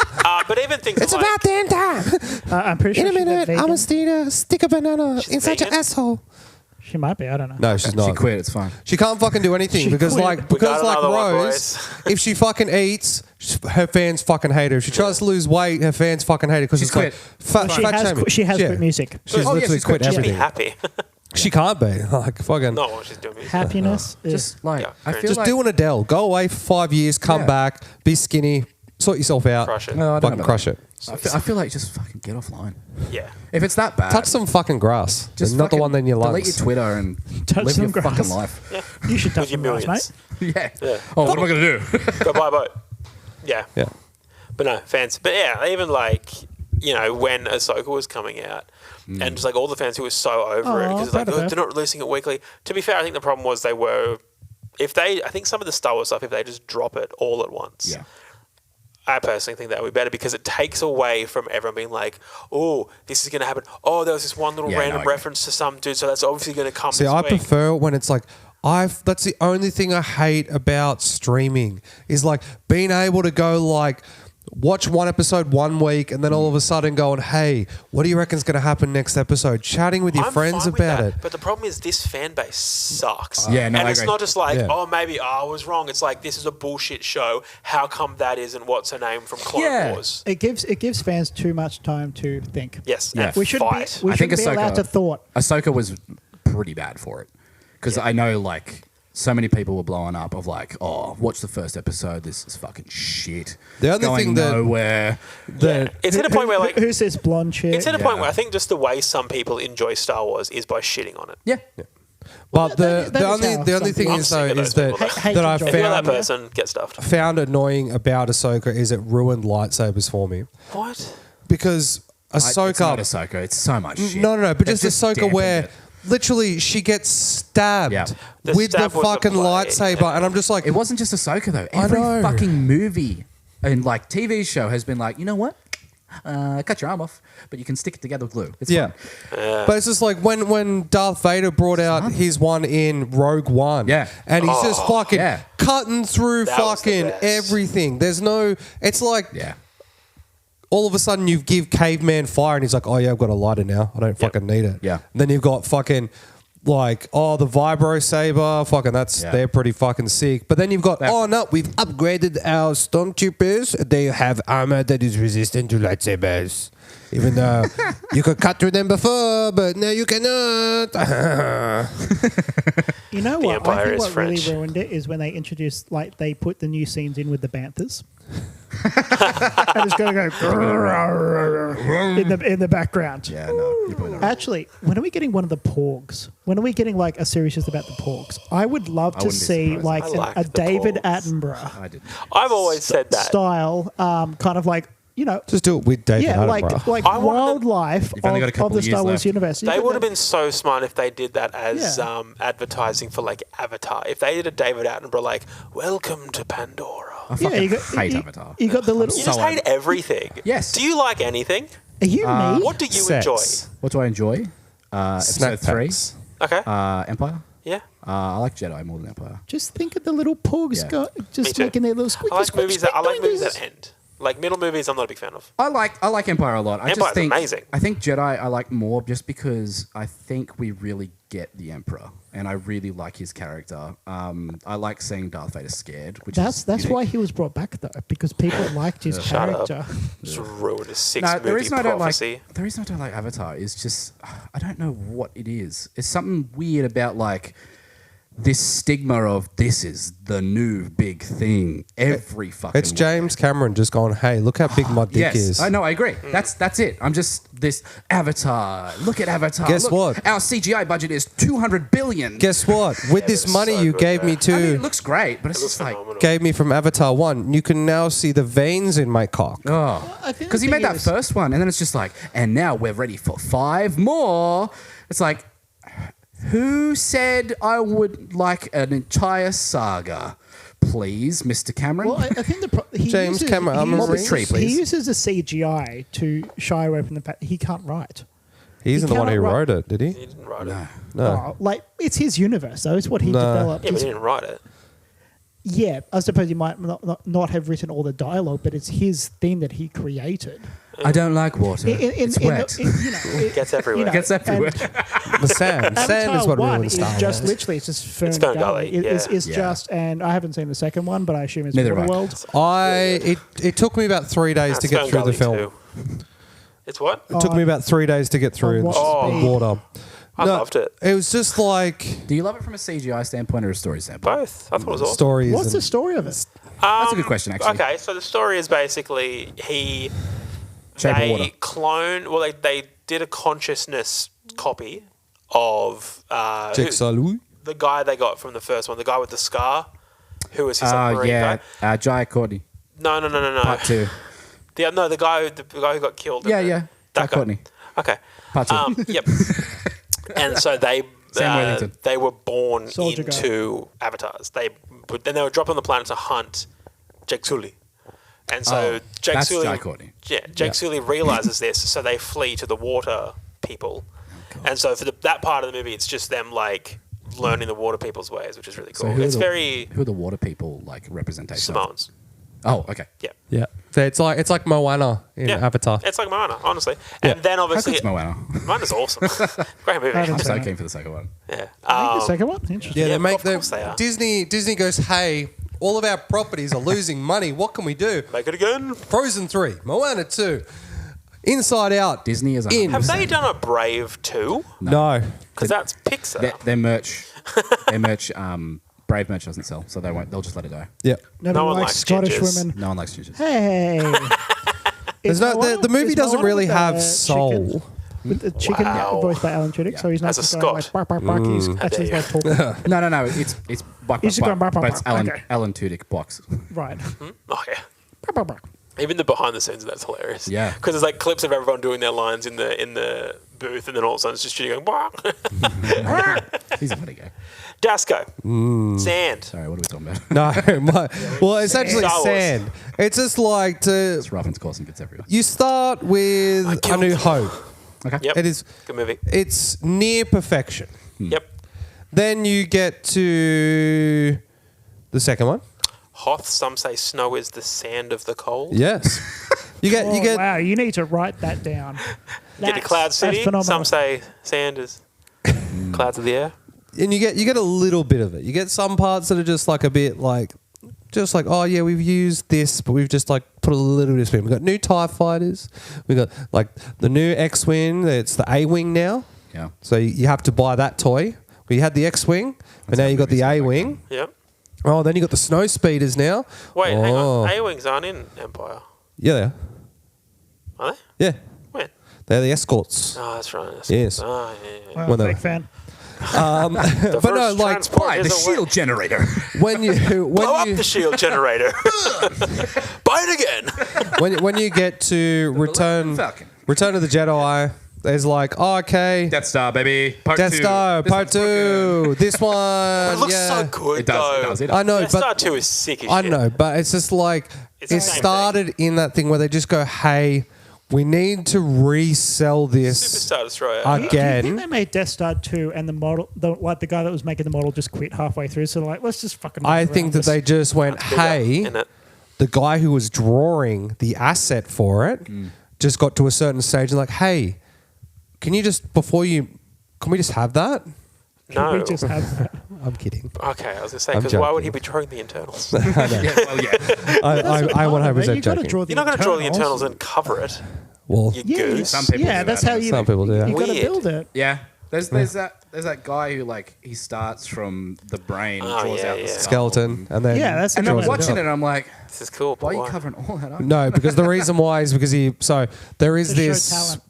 but even things It's like about damn time. I'm pretty sure she's a vegan. stick a banana She's inside your vegan? asshole. She might be. I don't know. No, she's not. She quit. It's fine. She can't fucking do anything She because quit. like We got because like another one, Rose, boys. if she fucking eats, her fans fucking hate her. If she tries to lose weight, her fans fucking hate her because She's it's like quit. She has Yeah. quit music. She's Oh, yeah, literally she's quit quit. she'd be everything. happy. She can't be like fucking. Not what she's doing. music. Happiness is Just like Yeah, I great. feel Just like do an Adele. Go away for 5 years. Come Yeah. back. Be skinny. Sort yourself out. Crush it. No, I don't Fucking know about crush that. it. I feel like just fucking get offline. Yeah. If it's that bad, Touch some fucking grass. just Not the fucking one in your delete lungs. your Twitter and Touch live some your grass. fucking life. Yeah. you should With touch your some grass, millions. mate. Yeah. Yeah. Oh, what am I gonna do? Go buy a boat. Yeah. Yeah. But no, fans. But yeah, even like, when Ahsoka was coming out, and just like all the fans who were so over it because it's like, proud of her. they're not releasing it weekly. To be fair, I think the problem was I think some of the Star Wars stuff, if they just drop it all at once. Yeah. I personally think that would be better because it takes away from everyone being like, oh, this is going to happen. Oh, there was this one little Yeah, no, random I agree. reference to some dude, so that's obviously going to come See, this I week. prefer when it's like that's the only thing I hate about streaming is like being able to go like watch one episode 1 week and then all of a sudden going, hey, what do you reckon is going to happen next episode? Chatting with your I'm friends fine with about that, it. But the problem is this fan base sucks. Yeah, no, and I it's agree. not just like, Yeah. oh, maybe I was wrong. It's like, this is a bullshit show. How come that isn't what's her name from Clone Yeah. Wars? It gives fans too much time to think. Yes, Yeah. and We should fight. be. We I think should be allowed Ahsoka- to thought. Ahsoka was pretty bad for it because I know like so many people were blowing up of like, oh, watch the first episode. This is fucking shit. The It's only going thing that- nowhere. Yeah. It's at a point where, like, Who's this blonde chick? it's at a point Yeah. where I think just the way some people enjoy Star Wars is by shitting on it. Yeah. But that is how the only some thing people- is though I'm sick of is those that people, though. Hate that I enjoy. If you're that found person, get stuffed. annoying about Ahsoka is it ruined lightsabers for me What? because It's not Ahsoka. Ahsoka. It's so much shit. No, but They've just Ahsoka dampened where it. literally she gets stabbed Yeah. The with the stab was the fucking play. lightsaber, and I'm just like, It wasn't just Ahsoka though. I Every know. fucking movie and like TV show has been like, you know what? Cut your arm off, but you can stick it together with glue. It's yeah. fine. But it's just like when Darth Vader brought out his one in Rogue One, Yeah. and he's just fucking Yeah. cutting through That was the fucking best. everything. There's no, it's like Yeah. all of a sudden you give caveman fire, and he's like, oh yeah, I've got a lighter now. I don't fucking need it. Yeah. And then you've got fucking. Like, oh, the vibro saber, fucking, Yeah. they're pretty fucking sick. But then you've got, Yeah. oh no, we've upgraded our stormtroopers. They have armor that is resistant to lightsabers. Even though you could cut through them before, but now you cannot. You know The what? I Empire think is what French. really ruined it is when they introduced, like, they put the new scenes in with the Banthas. And it's going to go in the background. Yeah, no. You're probably not right. Actually, when are we getting one of the Porgs? When are we getting like a series just about the Porgs? I would love to wouldn't be see surprised. like I a like the David Porgs. Attenborough I didn't. I've always said that. style, kind of like, you know, Just do it with David yeah, Attenborough. like I wanted them- wildlife You've only got a of couple the of Star years Wars left. universe. They would have been so smart if they did that as Yeah. advertising for like Avatar. If they did a David Attenborough like "Welcome to Pandora," I fucking you hate Avatar. You got the little. you So just hate everything. Yes. Do you like anything? Are you me? What do you Sex. enjoy? What do I enjoy? Snack Episode 3. packs. Okay. Empire. Yeah. I like Jedi more than Empire. Just think of the little Porgs Yeah. got Me just too. making their little squeaky I like squeak, movies that squeak noises. end. Like middle movies, I'm not a big fan of. I like Empire a lot. I Empire's just think amazing. I think Jedi I like more just because I think we really get the Emperor, and I really like his character. I like seeing Darth Vader scared, which is That's unique. why he was brought back though, because people liked his Shut up. character. Just ruined a six No, the movie reason I don't like prophecy. the reason I don't like Avatar is just I don't know what it is. It's something weird about like this stigma of this is the new big thing every fucking It's week. James Cameron just going, hey, look how big my dick Yes, is. I know. I agree. That's it. I'm just this Avatar. Look at Avatar. Guess Look, what? Our CGI budget is 200 billion. Guess what? With Yeah, this but it's money so you good, gave me man. to I mean, it looks great, but it's Looks just like phenomenal. gave me from Avatar 1, you can now see the veins in my cock. oh, I think the because he thing made that is- first one, and then it's just like, and now we're ready for 5 more. It's like, who said I would like an entire saga? Please, Mr. Cameron. Well, I think he James uses, Cameron, he I'm a uses, Marine. he uses the CGI to shy away from the fact he can't write. He isn't the one who cannot wrote it, did he? He didn't write it. no. No. Oh, like it's his universe, though. It's what he No. developed. Yeah, but It's- he didn't write it. yeah, I suppose he might not have written all the dialogue, but it's his thing that he created. I don't like water. It's wet. you know, it Gets everywhere. Gets everywhere. The sand. Sand is what one ruined is Star just Wars. literally it's just Fern It's Fern Gully. Gully, It's yeah. just, and I haven't seen the second one, but I assume it's Neither have I. Waterworld. It took me about 3 days to get through the film. Too. It's what? It took me about 3 days to get through what the speed? water. I loved it. It was just like Do you love it from a CGI standpoint or a story standpoint? Both. I thought it was awesome. stories. What's the and- story of it? That's a good question, actually. Okay, so the story is basically Shape of Water. they clone. Well, they did a consciousness copy of Jigsaw Louis? the guy they got from the first one, the guy with the scar, who was his like, Marine yeah. guy. Jai Courtney, No. part 2. The guy who got killed. Yeah, in the- yeah. That Jai guy. Courtney, Okay. part 2. Yep. And so Sam Worthington. they were born Soldier guy. into avatars. Then they were dropped on the planet to hunt Jake Sully. And so Jake that's Sully, Jai Courtney. yeah, Jake Sully realizes this, so they flee to the water people. And so for that part of the movie, it's just them like learning the water people's ways, which is really cool. who are It's the- very Who are the water people like representation? of? Samoans. Oh, okay. Yeah. Yeah. It's like Moana in Yeah. Avatar. It's like Moana, honestly. Yeah. And then How obviously good's Moana? Moana's awesome. Great movie. I haven't I'm so seen it. keen for the second one. Yeah. I think the second one? Interesting. Yeah, Yeah, they make of course they are. Disney goes, hey, all of our properties are losing money. What can we do? Make it again. Frozen 3, Moana 2, Inside Out. Disney is In. Have they done a Brave 2? No. Because that's Pixar. Their merch, Brave merch doesn't sell, so they won't. They'll just let it go. Yeah. Nobody No one likes likes Scottish gingers. women. No one likes gingers. Hey. There's no, the movie Is doesn't Moana really with have the soul. chicken? With the chicken Wow. voiced by Alan Tudyk, so he's not As a just going Scot. like bark, bark, bark. He's actually dare like talking. No. It's Buck, He's just going bark, bark, but it's bark. Alan Okay. Alan Tudyk box. Right. Oh, yeah. Bark, bark, bark. Even the behind the scenes of that's hilarious. Yeah. Because there's like clips of everyone doing their lines in the booth, and then all of a sudden it's just Judy going, "Wah." He's a funny guy. Dasco. Sand. Sorry, what are we talking about? No. Well, it's actually Star Wars. sand. It's just like to. It's rough and course and gets everywhere. You start with A killed New them. Hope. Okay. Yep. It is. Good movie. It's near perfection. Yep. Then you get to the second one. Hoth, some say snow is the sand of the cold. Yes. You get. Oh, you get. wow, you need to write that down. Get to Cloud City. That's phenomenal. Some say sand is clouds of the air. And you get a little bit of it. You get some parts that are just like a bit like Just like, oh yeah, we've used this, but we've just like put a little bit of spin. We've got new TIE fighters. We've got like the new X-Wing. It's the A-Wing now. Yeah. So you have to buy that toy. Well, you had the X-Wing, but now you got the A-Wing. Yep. Oh, then you got the snow speeders now. Wait, hang Oh. on. A-Wings aren't in Empire, Yeah, they are. are they? Yeah. When? They're the escorts. Oh, that's right. That's Yes. Oh, yeah. Well, When they- big fan. But no, like transport The isn't shield generator. when you Blow up when the you shield generator. Buy it again. when you get to Millennium Return Falcon. of the Jedi, there's like, oh, okay, Death Star, baby. Part Death 2. Star This Part one's pretty 2. This one, It looks yeah. so good, It does, though. it does, it does. I know, Death but Star 2 is sick as I shit. know, but it's just like It's the it same started in that thing where they just go, hey, we need to resell this Superstar Destroyer. Do you think again. they made Death Star 2 and the model, the guy that was making the model just quit halfway through? So like, let's just fucking. I move think around that this. they just went, Bigger, hey, isn't it? the guy who was drawing the asset for it just got to a certain stage and like, hey, can you just can we just have that? No. We just have that. I'm kidding. Okay, I was going to say, I'm because why would joking. he be drawing the internals? Yeah, well, yeah. I 100% You gotta joking. draw the You're not going to draw the internals. internals and cover it. Well, You Yeah, goose. Some people yeah, do that's that. how you. Some people do that. You got to Weird. build it. Yeah. There's that guy who like he starts from the brain, Oh, draws yeah, out the yeah. skull, skeleton, and then Yeah, that's And the I'm way to do watching it, and I'm like, This is cool. why are But you why? covering all that up? no, because the reason why is because there is To show this. talent.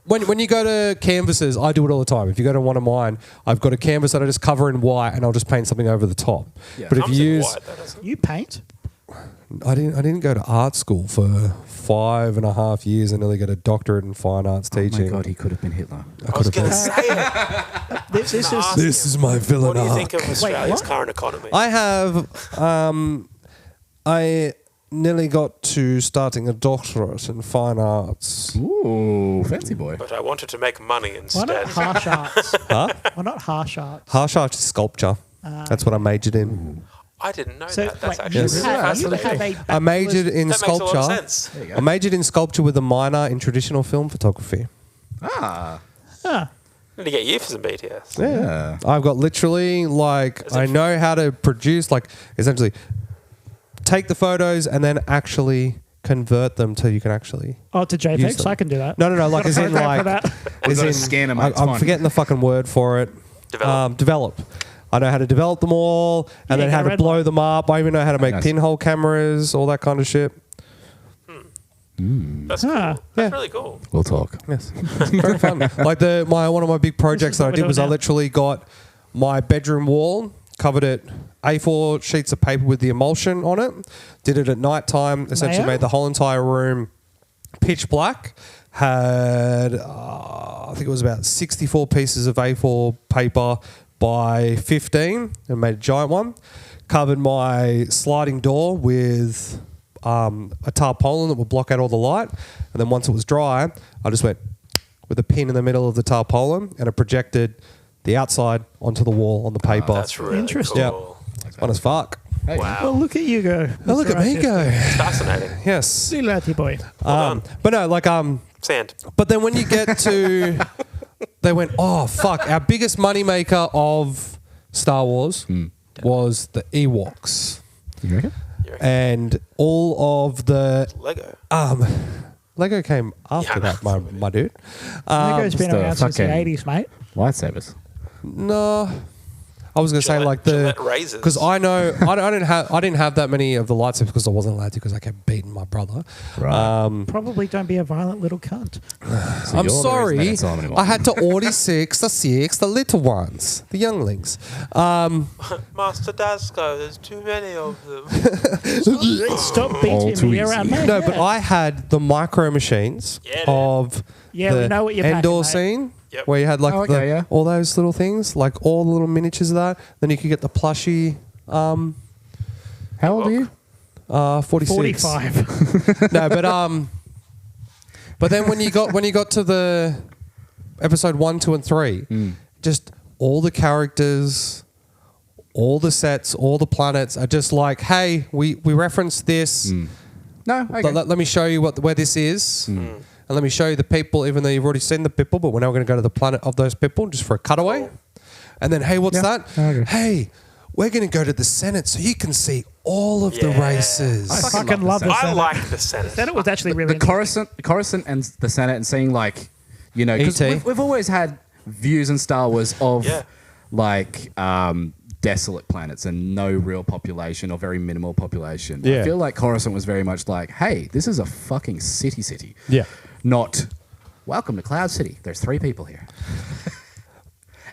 When you go to canvases, I do it all the time. If you go to one of mine, I've got a canvas that I just cover in white and I'll just paint something over the top. Yeah. But if Comes you in use, white, that doesn't- You paint. I didn't go to art school for 5.5 years and nearly got a doctorate in fine arts Oh my teaching. god, he could have been Hitler. I was going to say it. This is. Nah. This is my villain What do you arc. think of Australia's what? current economy? I have, I nearly got to starting a doctorate in fine arts. Ooh, fancy boy. But I wanted to make money Why instead. not harsh arts? Huh? Why not harsh arts? Harsh arts is sculpture. That's what I majored in. I didn't know So that. That's like, actually Yes. you really have fascinating. a I majored in That makes a lot of sculpture. sense. There you go. I majored in sculpture with a minor in traditional film photography. Ah, Ah, Need to get you for some BTS. yeah. I've got literally like Is it I know how to produce like essentially take the photos and then actually convert them till you can actually. oh, to Use JPEGs, them. I can do that. No, like as in Program for like that. We've as gotta in scan 'em, I, it's I'm fun. forgetting the fucking word for it. Develop. Develop. I know how to develop them all, and Yeah, then how get to red blow light. them up. I even know how to make Nice. pinhole cameras, all that kind of shit. That's cool. Ah, That's yeah. really cool. We'll talk. Yes, very fun. Like one of my big projects that I what did we're was doing I now. literally got my bedroom wall, covered it A4 sheets of paper with the emulsion on it, did it at night time, essentially Mayo? made the whole entire room pitch black. Had I think it was about 64 pieces of A4 paper by 15, and made a giant one. Covered my sliding door with a tarpaulin that would block out all the light, and then once it was dry, I just went with a pin in the middle of the tarpaulin, and it projected the outside onto the wall on the paper. That's really Interesting. cool. Fun as fuck. Hey. Wow. well, look at you go. Oh, look at me go. It's fascinating. Yes. See, laddie boy. But no, like Sand. but then when you get to they went, oh fuck, our biggest moneymaker of Star Wars was the Ewoks. You reckon? And all of the Lego. Lego came after Yeah, that, my dude. Lego's been the around since the fucking- 80s, mate. Lightsabers. No, I was gonna say Gillette- like the Gillette razors. because I know I didn't have that many of the lightsabers because I wasn't allowed to because I kept beating my brother. Right. Probably don't be a violent little cunt. So I'm you're the reason they sorry, don't sell them anymore. I had to order the little ones, the younglings. Master Dasco, there's too many of them. Stop All beating too me easy. around, mate. No, but I had the micro machines Yeah, dude. of Yeah, we the know what you're Endor packing, mate. scene. Yep. Where you had like Oh, okay, yeah. all those little things, like all the little miniatures of that. Then you could get the plushie. How old are you? 46. 45. No, but then when you got to the episode 1, 2, and 3, just all the characters, all the sets, all the planets are just like, hey, we referenced this. No, okay. Let me show you where this is. And let me show you the people, even though you've already seen the people, but we're now going to go to the planet of those people just for a cutaway. And then, hey, what's Yeah, that? I agree. Hey, we're going to go to the Senate so you can see all of the Yeah. races. I fucking love the I Senate. like the Senate. Senate was actually really The Coruscant and the Senate, and seeing like, you know, because E.T.. we've always had views in Star Wars of Yeah. like desolate planets and no real population or very minimal population. Yeah. I feel like Coruscant was very much like, hey, this is a fucking city. Yeah. Not welcome to Cloud City. There's 3 people here.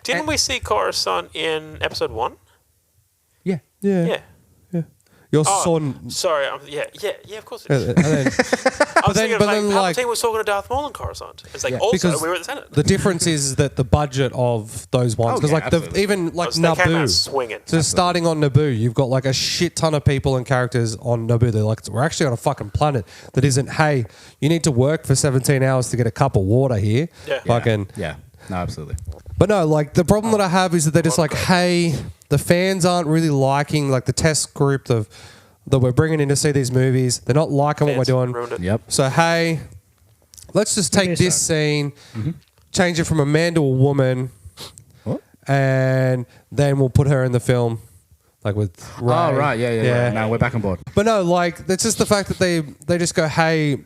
Didn't we see Coruscant in episode 1? Yeah. Yeah. Yeah. Your Oh, son. sorry. Yeah, of course it is. And then, I was thinking of then, like- Palpatine was talking to Darth Maul in Coruscant. It's like, Yeah. also, because we were at the Senate. the difference is that the budget of those ones, Oh, because yeah, like the, absolutely. even like So they came out Naboo, swinging. so starting on Naboo, you've got like a shit ton of people and characters on Naboo. They're like, we're actually on a fucking planet that isn't. Hey, you need to work for 17 hours to get a cup of water here. Yeah. Fucking. Yeah. No, absolutely. But no, like the problem that I have is that they're just like, hey, the fans aren't really liking like the test group that we're bringing in to see these movies. They're not liking what we're Fans doing. ruined it. Yep. So hey, let's just take this scene, change it from a man to a woman, What? and then we'll put her in the film, like with Rey. Oh, right. Yeah. No, we're back on board. But no, like it's just the fact that they just go, hey,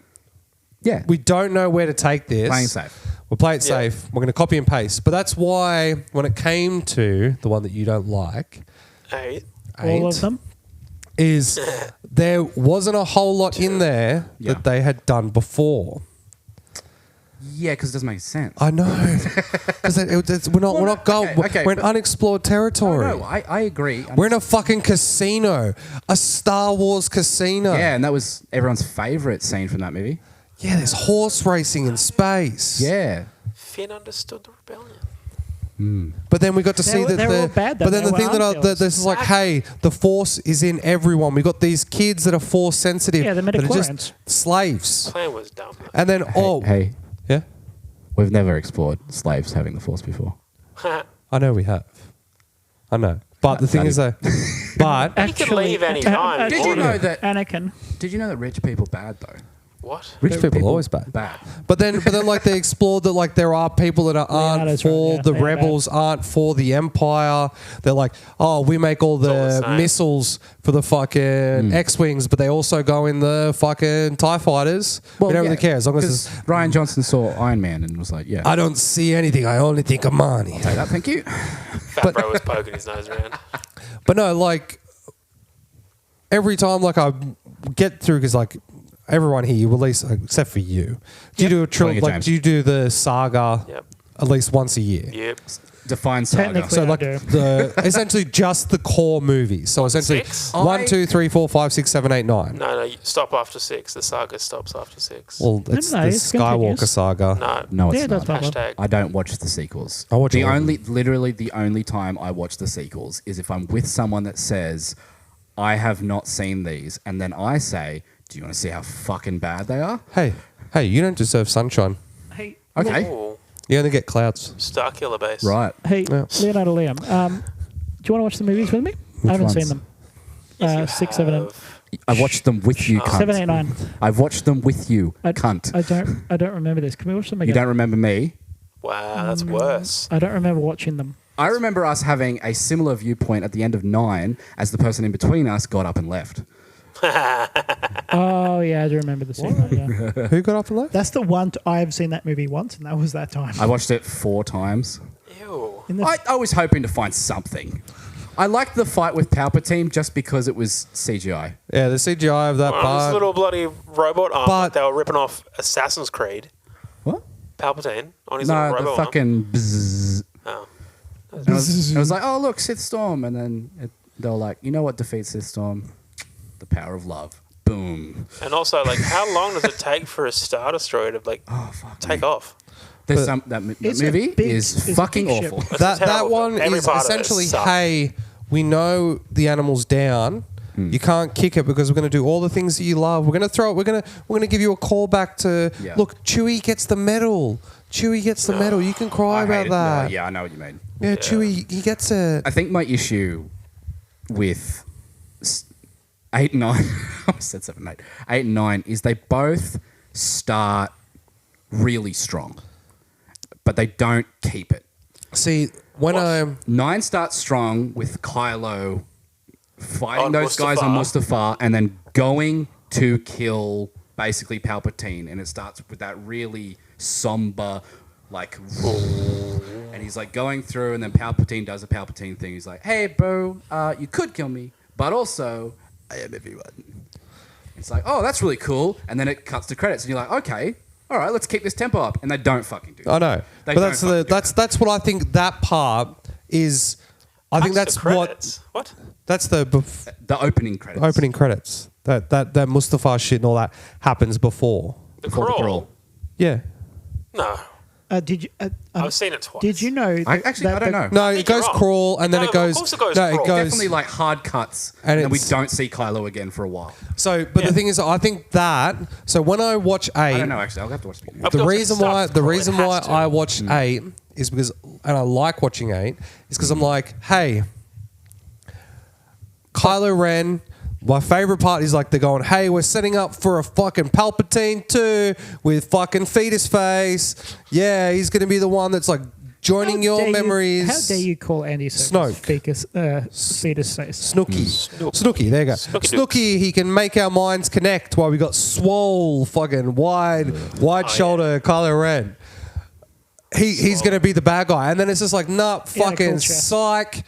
Yeah. we don't know where to take this. Playing safe. We'll play it Yeah. safe. We're going to copy and paste. But that's why when it came to the one that you don't like, Hey, all of Eight, them. is there wasn't a whole lot in there Yeah. that they had done before. Yeah, because it doesn't make sense. I know, because we're not going. okay, we're in but- unexplored territory. No, I agree. We're in a fucking casino, a Star Wars casino. Yeah, and that was everyone's favorite scene from that movie. Yeah, there's horse racing in space. Yeah. Finn understood the rebellion. But then we got to see were- that. they were all bad, though. But then They the were thing that villains. this is like, hey, the Force is in everyone. We got these kids that are Force sensitive. Yeah, the that are midichlorians. just slaves. Plan was dumb. And then Hey, yeah, we've never explored slaves having the Force before. I know we have. I know. But the thing is though, but He could leave any time. Did you know that? Anakin? Did you know that rich people bad though? What? rich people are always bad. Bad. But then like they explored that like there are people that aren't that's for right, yeah. the They are rebels, aren't for the Empire. They're like, oh, we make all all the the same. missiles for the fucking X-wings, but they also go in the fucking TIE fighters. we don't really care as long as Because it's, Ryan Johnson saw Iron Man and was like, yeah. I don't see anything. I only think of money. say that, thank you. Fat bro was poking his nose around. But no, like every time, like I get through because like everyone here, you release except for you. Do you do a Calling trilogy? you Like, James. do you do the saga Yep. at least once a year? Yep. Define saga. Technically, So I like do. the essentially just the core movies. So essentially 6? 1, 2, 3, 4, 5, 6, 7, 8, 9. No, you stop after 6. The saga stops after 6. Well, it's No, the it's Skywalker continuous. saga. No. No, it's Yeah, not. that's my Hashtag. I don't watch the sequels. I watch the all of only, literally the only time I watch the sequels is if I'm with someone that says, I have not seen these, and then I say, do you want to see how fucking bad they are? Hey, you don't deserve sunshine. Hey, Okay. Ooh, You only get clouds. Star Killer base. Right. hey, Yeah. Leonardo Liam. Do you want to watch the movies with me? I haven't ones? seen them. Yes, you 6, 7, and have. I've watched them with you, cunt. 7, 8, 9. I've watched them with you, cunt. I don't remember this. Can we watch them again? You don't remember me? Wow, that's worse. I don't remember watching them. I remember us having a similar viewpoint at the end of 9 as the person in between us got up and left. Oh yeah, I do remember the scene. Yeah. Who got up and left? That's the one I've seen that movie once, and that was that time. I watched it 4 times. Ew. In the- I was hoping to find something. I liked the fight with Palpatine just because it was CGI. Yeah, the CGI of that Oh, this part. little bloody robot arm But- they were ripping off Assassin's Creed. What? Palpatine on his No, little the robot fucking bzzz. arm. Oh. And it was like, oh, look, Sith Storm. And then they were like, you know what defeats Sith Storm? The power of love. Boom. And also, like, how long does it take for a Star Destroyer to, like, take off? There's But- some, that It's a movie big- is it's a fucking big ship. awful. It's a That terrible one film. Every is part of it essentially, sucked. hey, we know the animal's down. You can't kick it because we're going to do all the things that you love. We're going to throw it. We're going to give you a call back to Yeah. look. Chewie gets the medal. Chewie gets the medal. You can cry I about hate it. that. No, yeah, I know what you mean. Yeah, Chewie, he gets it. I think my issue with 8 and 9, I said 7 and 8, 8 and 9 is they both start really strong, but they don't keep it. See, when What? I'm 9 starts strong with Kylo fighting On those guys on Mustafar. Mustafar and then going to kill basically Palpatine, and it starts with that really somber like and he's like going through, and then Palpatine does a Palpatine thing. He's like, hey bro, you could kill me, but also I am everyone. It's like, oh, that's really cool, and then it cuts to credits and you're like, okay, all right, let's keep this tempo up, and they don't fucking do that. I know, They but don't that's what I think that part is. I think that's the credits. What? that's the The opening credits. opening credits. That Mustafar shit and all that happens before. The Before the crawl. crawl. Yeah. No. Did you? I've seen it twice. Did you know? I don't know. No, think it goes you're wrong. crawl and then No, it goes. of course it goes no, crawl. it goes. Definitely like hard cuts, And and we it's- don't see Kylo again for a while. So, but the thing is, I think that. So when I watch 8, I don't know actually. I'll have to watch the video. I've the got reason some why stuff the crawl, it reason has why to. I watch 8 is because, and I like watching 8 is because I'm like, hey, Kylo Ren. My favorite part is like they're going, hey, we're setting up for a fucking Palpatine 2 with fucking fetus face. Yeah, he's gonna be the one that's like joining your memories. How dare you call Andy Snoke. Fetus face? Snooky. Snooky, there you go. Snooky, he can make our minds connect while we got swole, fucking wide shoulder Kylo Ren. He's going to be the bad guy. And then it's just like, nah, fucking cool chest. psych.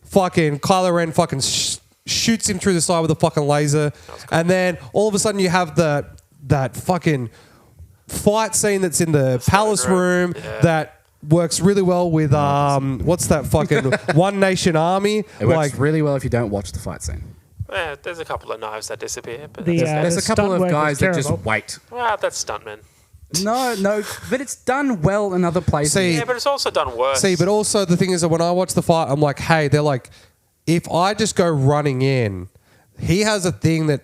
Fucking Kylo Ren fucking shoots him through the side with a fucking laser. And then all of a sudden you have that fucking fight scene that's in the palace room that works really well with what's that fucking One Nation Army? It works really well if you don't watch the fight scene. Yeah, there's a couple of knives that disappear, but The, that's, There's a couple stunt of work guys was that just terrible. wait. well, that's stuntmen. No, but it's done well in other places. See, Yeah, but it's also done worse. See, but also the thing is that when I watch the fight, I'm like, hey, they're like, if I just go running in, he has a thing that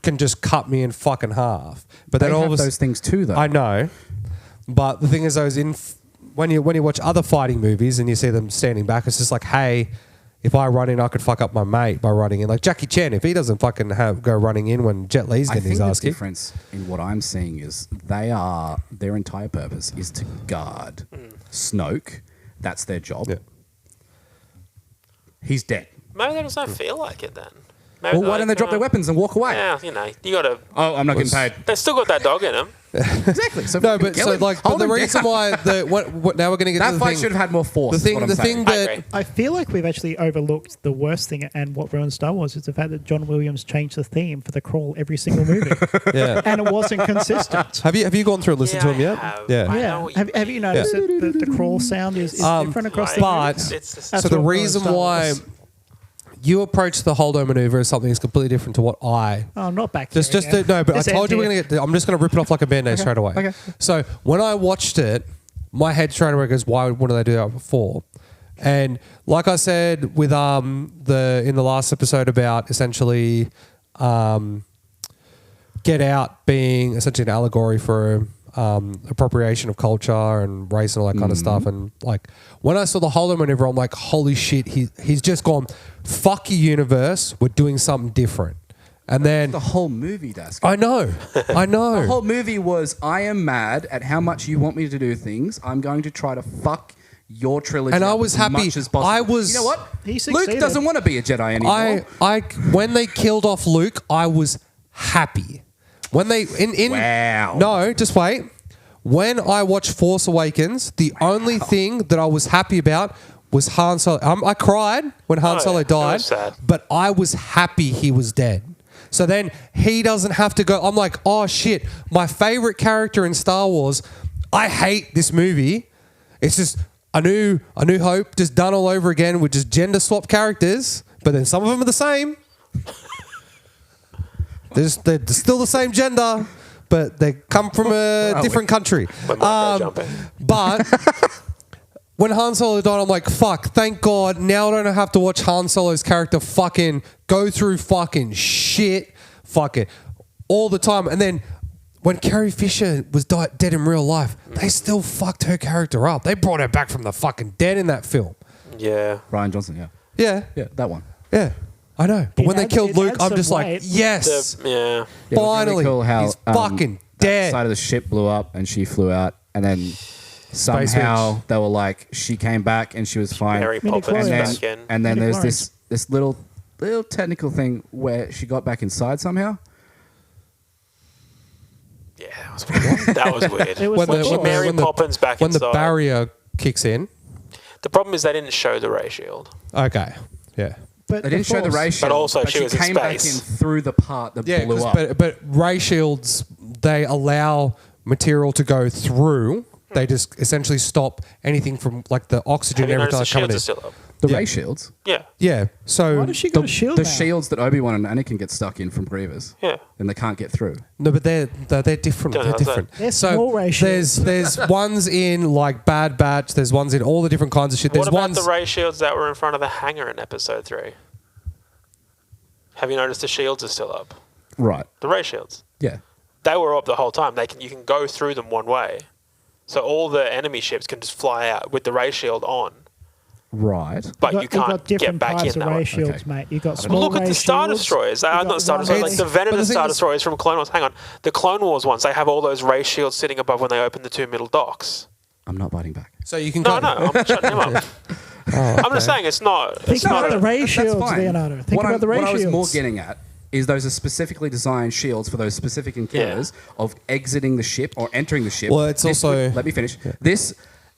can just cut me in fucking half. But they then all have of a those things too, though. I know, but the thing is, though, is when you watch other fighting movies and you see them standing back, it's just like, hey, if I run in, I could fuck up my mate by running in. Like Jackie Chan, if he doesn't fucking go running in when Jet Li's I getting think his the ass kicked. difference in what I'm seeing is their entire purpose is to guard Snoke. That's their job. Yeah. He's dead. Maybe they just don't feel like it then. Maybe Well, why don't they drop their weapons and walk away? Yeah, you know, you got to. Oh, I'm not getting paid. They still got that dog in them. Exactly. So No, fucking but kill so him. like, but Hold the him reason down. why what now we're going to get that to the fight thing. should have had more force. The is what I'm saying. I that agree. I feel like we've actually overlooked the worst thing and what ruined Star Wars is the fact that John Williams changed the theme for the crawl every single movie, yeah. and it wasn't consistent. Have you gone through and listened to him yet? have. Yeah. I know Yeah, what you have you noticed that the crawl sound is different across the but- movies? It's the That's So the what ruined reason Star why Wars. you approach the holdo maneuver as something that's completely different to what I Oh, not back just here again. no, but This I told you we're end gonna get. I'm just gonna rip it off like a band-aid straight away. Okay. So when I watched it, my head straight away goes, "Why wouldn't they do that before?" And like I said with in the last episode about essentially Get Out being essentially an allegory for appropriation of culture and race and all that kind of stuff. And like when I saw the holdo maneuver, I'm like, holy shit, he's just gone, fuck your universe, we're doing something different. And then The whole movie, does. I know. The whole movie was, I am mad at how much you want me to do things. I'm going to try to fuck your trilogy And I up was as happy. much as possible. I was- You know what? He Luke succeeded. doesn't want to be a Jedi anymore. I when they killed off Luke, I was happy. When they in Wow. No, just wait. When I watched Force Awakens, the only thing that I was happy about was Han Solo. I cried when Han Oh, Solo yeah. That died, was sad. but I was happy he was dead. So then he doesn't have to go. I'm like, oh shit, my favorite character in Star Wars. I hate this movie. It's just a new Hope, just done all over again with just gender swap characters. But then some of them are the same. They're still the same gender, but they come from a different country. When Marco jumping. But when Han Solo died, I'm like, fuck, thank God. Now I don't have to watch Han Solo's character fucking go through fucking shit, fucking all the time. And then when Carrie Fisher was dead in real life, they still fucked her character up. They brought her back from the fucking dead in that film. Yeah. Ryan Johnson, yeah. Yeah. Yeah, that one. Yeah. I know. But It when they adds- killed it Luke, adds I'm some just like, weight. yes. Yeah. Yeah, it was really Finally, cool how, he's fucking dead. That side of the ship blew up and she flew out, and then somehow they were like, she came back and she was fine. Mary Midi Poppins chlorians. back in. And then Midi there's this little little technical thing where she got back inside somehow. Yeah, that was weird. It was like Mary Poppins back when inside. the barrier kicks in. The problem is they didn't show the ray shield. Okay, yeah. but They didn't show the Force- ray shield, also she was in came back in space. through the part that Yeah, blew 'cause- up. but ray shields, they allow material to go through. They just essentially stop anything from like the oxygen Have you and noticed everything the like, coming shields in. are still up? The Yeah. ray shields, Yeah. Yeah, so Why does she got a shield the now? shields that Obi-Wan and Anakin get stuck in from Grievous, Yeah. and they can't get through. no, but they're different. Don't They're know, different. They're so small ray shields. there's ones in like Bad Batch. There's ones in all the different kinds of shit. There's What about ones. the ray shields that were in front of the hangar in episode 3? Have you noticed the shields are still up? Right. The ray shields. Yeah. They were up the whole time. You can go through them one way. So all the enemy ships can just fly out with the ray shield on. Right. But you You've got can't get different back types in of that ray way. shields, Okay. mate. You've got Well, small look at ray the Star shields. Destroyers. You've Not got Star one Destroyers, ray- like the But venomous the thing Star is- Destroyers from Clone Wars. Hang on. The Clone Wars ones, they have all those ray shields sitting above when they open the 2 middle docks. I'm not biting back. So you can No, go. no, I'm shutting him up. I'm just saying it's not. Think It's not about the a, ray That's shields, fine. Leonardo. Think what about the ray what shields. I was more getting at is those are specifically designed shields for those specific encounters of exiting the ship or entering the ship. Well, it's This also- let me finish. This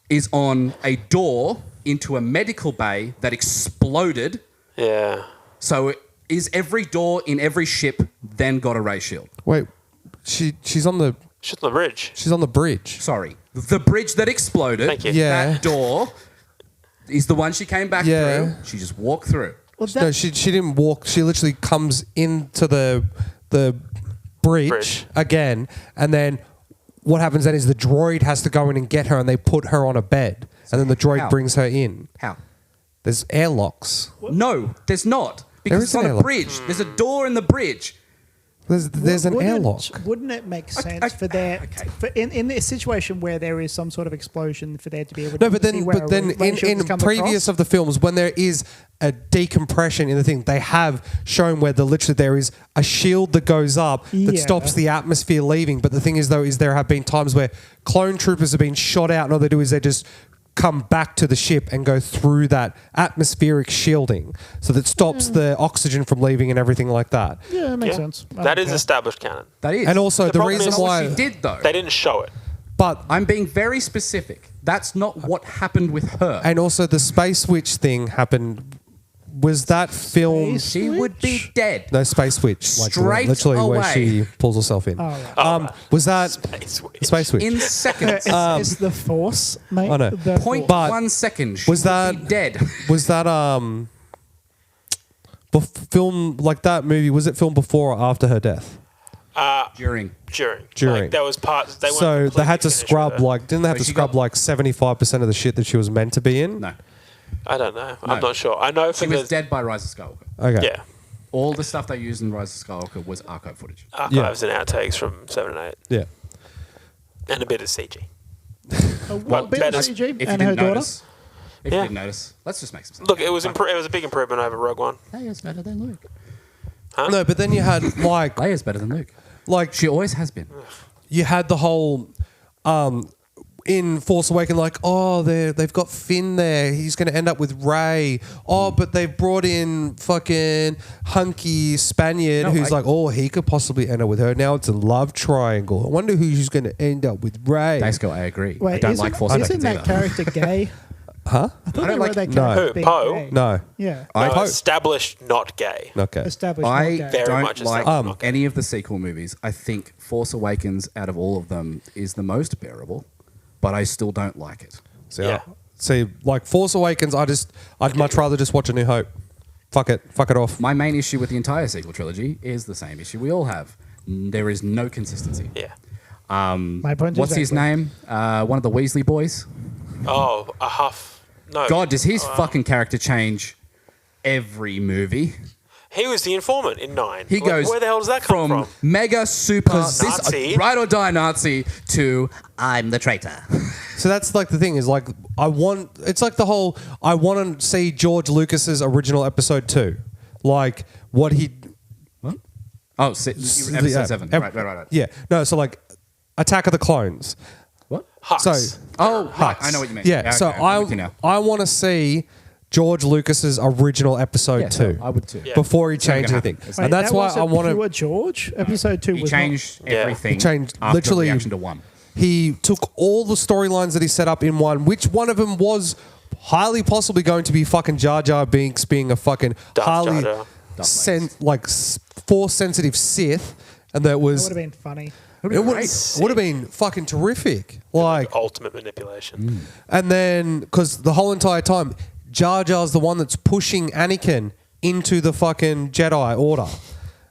is on a door into a medical bay that exploded. yeah. So is every door in every ship then got a ray shield? Wait, she's on the Shit on the bridge. bridge. Sorry. The bridge that exploded, Thank you. Yeah. that door is the one she came back Yeah. through. She just walked through. Well, No, she didn't walk. She literally comes into the bridge again, and then what happens then is the droid has to go in and get her, and they put her on a bed, and then the droid How? brings her in. How? There's airlocks. No, there's not. Because is it's an on a airlock. bridge. There's a door in the bridge. There's an airlock. Wouldn't it make sense for there, for in a situation where there is some sort of explosion, for there to be able to No, but see then, where but then a ray shield in comes previous across? of the films, when there is a decompression in the thing, they have shown where literally there is a shield that goes up that Yeah. stops the atmosphere leaving. But the thing is, though, is there have been times where clone troopers have been shot out, and all they do is they just come back to the ship and go through that atmospheric shielding, so that stops the oxygen from leaving and everything like that. Yeah, it makes Yeah. sense. I That don't is care. established canon. That is. And also the problem reason is- why, She did, though. They didn't show it. but I'm being very specific. That's not what happened with her. and also the space witch thing happened. Was that film? Space She would be Switch? dead. No, Space Witch. Like Straight literally where away. she pulls herself in. Oh, right. Was that Space Witch. Space Witch? In seconds. It's the Force, mate. I know. The Point But 1 second. She was would that- be dead? Was that film like that movie? Was it filmed before or after her death? During. During. Like, that was part. They weren't So they completely had to finished scrub with it. like didn't they have So to she scrub got- like 75% of the shit that she was meant to be in? No. I don't know. No. I'm not sure. I know for She was the dead by Rise of Skywalker. Okay. yeah All the stuff they used in Rise of Skywalker was archive footage. archives and outtakes from 7 and 8, Yeah. and a bit of CG. what bit better- of CG If you and her didn't daughter? notice. If Yeah. you didn't notice. Let's just make some sense. Look, it was it was a big improvement over Rogue One. Leia's better than Luke. No, but then you had like Leia's better than Luke. she Always has been. you had the whole in Force Awakens, like, oh, they've got Finn there. He's going to end up with Rey. Oh, but they've brought in fucking hunky Spaniard No, who's like, oh, he could possibly end up with her. Now it's a love triangle. I wonder who's going to end up with Rey. Daysco, I agree. Wait, I don't isn't, like Force isn't Awakens that either. character gay? Huh? I thought I they don't were like- that No. character Who, being Poe? gay. No. Yeah. No, established not gay. Okay. Established. I not gay. Very don't much like established. any of the sequel movies. I think Force Awakens, out of all of them, is the most bearable, but I still don't like it. Yeah. See, like Force Awakens, I'd much rather just watch A New Hope. Fuck it off. My main issue with the entire sequel trilogy is the same issue we all have. There is no consistency. Yeah. My point What's is his name? One of the Weasley boys. Oh, a Huff. No. God, does his fucking character change every He was the informant in 9. He Like, goes where the hell does that come from? mega super Nazi. ride or die Nazi to I'm the traitor. So that's like the thing is like it's like the whole I want to see George Lucas's original episode 2. Like what he Oh, episode 7. Right. Yeah. No, so like Attack of the Clones. What? Hux. So Oh, Hux. I know what you mean. Yeah, so okay, I'm with you now. I want to see George Lucas's original episode Yeah, 2. I would too. Yeah. Before he It's never changed gonna anything. happen. It's Wait, And that's that why I wasn't want pure to. George. Episode 2 He was changed Yeah. everything. He changed after literally- reaction to 1. He took all the storylines that he set up in one, which one of them was highly possibly going to be fucking Jar Jar Binks being a fucking Darth highly Jar Jar. force sensitive Sith, and that That was would have been funny. it would have been fucking terrific. Like, Ultimate manipulation. and then because the whole entire time, Jar Jar's the one that's pushing Anakin into the fucking Jedi Order.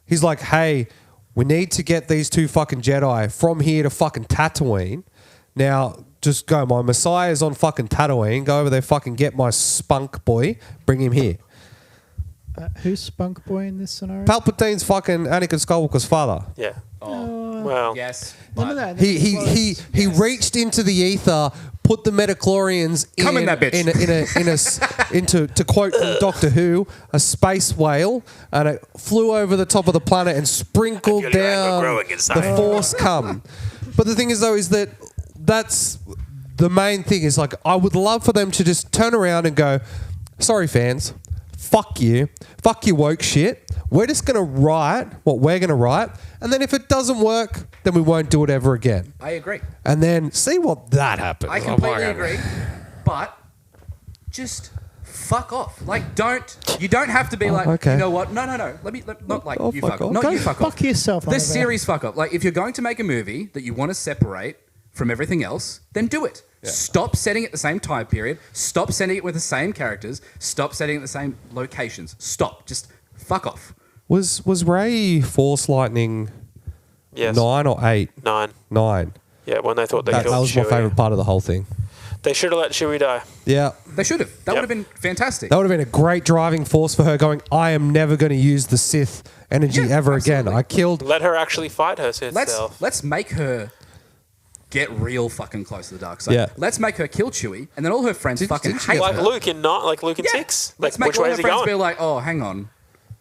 He's like, hey, we need to get these 2 fucking Jedi from here to fucking Tatooine. Now, just go. My Messiah's on fucking Tatooine. Go over there, fucking get my spunk boy. Bring him here. Who's Spunk Boy in this scenario? Palpatine's fucking Anakin Skywalker's father. Yeah. Oh, Well, yes. None of But that. He reached into the ether, put the metachlorians Come in that bitch. into to quote from Doctor Who, a space whale, and it flew over the top of the planet and sprinkled I feel your anger down growing inside. the Force come. But the thing is though is that that's the main thing is like I would love for them to just turn around and go, sorry fans, fuck you woke shit. We're just going to write what we're going to write. And then if it doesn't work, then we won't do it ever again. I agree. And then see what that happens. I completely agree. But just fuck off. Like, you don't have to be like, okay. you know what? No. Not like Oh, you fuck fuck off. off. Not Go you fuck off. Fuck yourself. This over. series fuck up. Like, if you're going to make a movie that you want to separate from everything else, then do it. Yeah. Stop setting it the same time period. Stop setting it with the same characters. Stop setting it the same locations. Stop. Just fuck off. Was Ray Force Lightning Yes. 9 or 8? 9. 9. Yeah, when they thought they That killed was my Chewie. favourite part of the whole thing. They should have let Chewie die. Yeah. They should have. That Yep. would have been fantastic. That would have been a great driving force for her going, I am never going to use the Sith energy Yeah, ever again. absolutely. I killed... Let her actually fight her Sith self. Let's make her get real fucking close to the dark side. Yeah. Let's make her kill Chewie, and then all her friends fucking didn't she hate get Like her. Luke in Luke in 6. Like, Let's make which all way her is he friends going? be like, oh, hang on,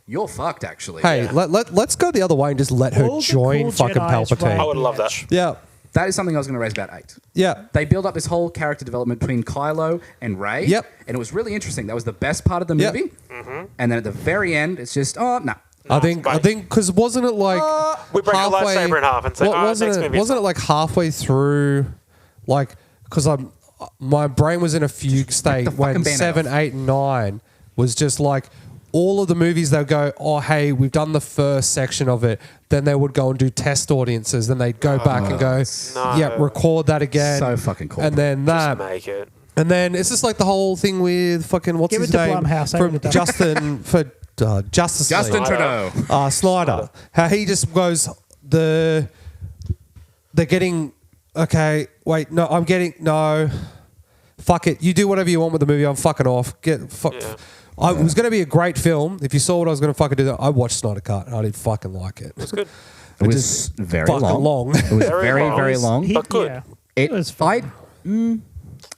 you're fucked actually. Hey, let's go the other way and just let her All the join cool fucking Jedis Palpatine. right I would love that. Yeah. That is something I was going to raise about 8. Yeah. They build up this whole character development between Kylo and Rey. Yep. And it was really interesting. That was the best part of the Yep. movie. Mm-hmm. And then at the very end, it's just, oh, no. I think because wasn't it like We break a lightsaber in half and say, wasn't it like halfway through, like because my brain was in a fugue state fucking when band-aid 7, 8, and 9 was just like all of the movies they'll go, oh hey, we've done the first section of it, then they would go and do test audiences, then they'd go back and go, No. yeah, record that again, So fucking cool. and then that. Just make it. And then it's just like the whole thing with fucking what's Give his it to name Blumhouse, from over the Justin for Justice Justin League. Trudeau. Snyder. How he just goes they're getting okay. Wait, no, I'm getting no. Fuck it. You do whatever you want with the movie. I'm fucking off. Get fuck. Yeah. It was going to be a great film. If you saw what I was going to fucking do, I watched Snyder Cut. And I didn't fucking like it. It's good. It was just very fucking long. long. It was Very very, long. very long. But good. Yeah. It was fun.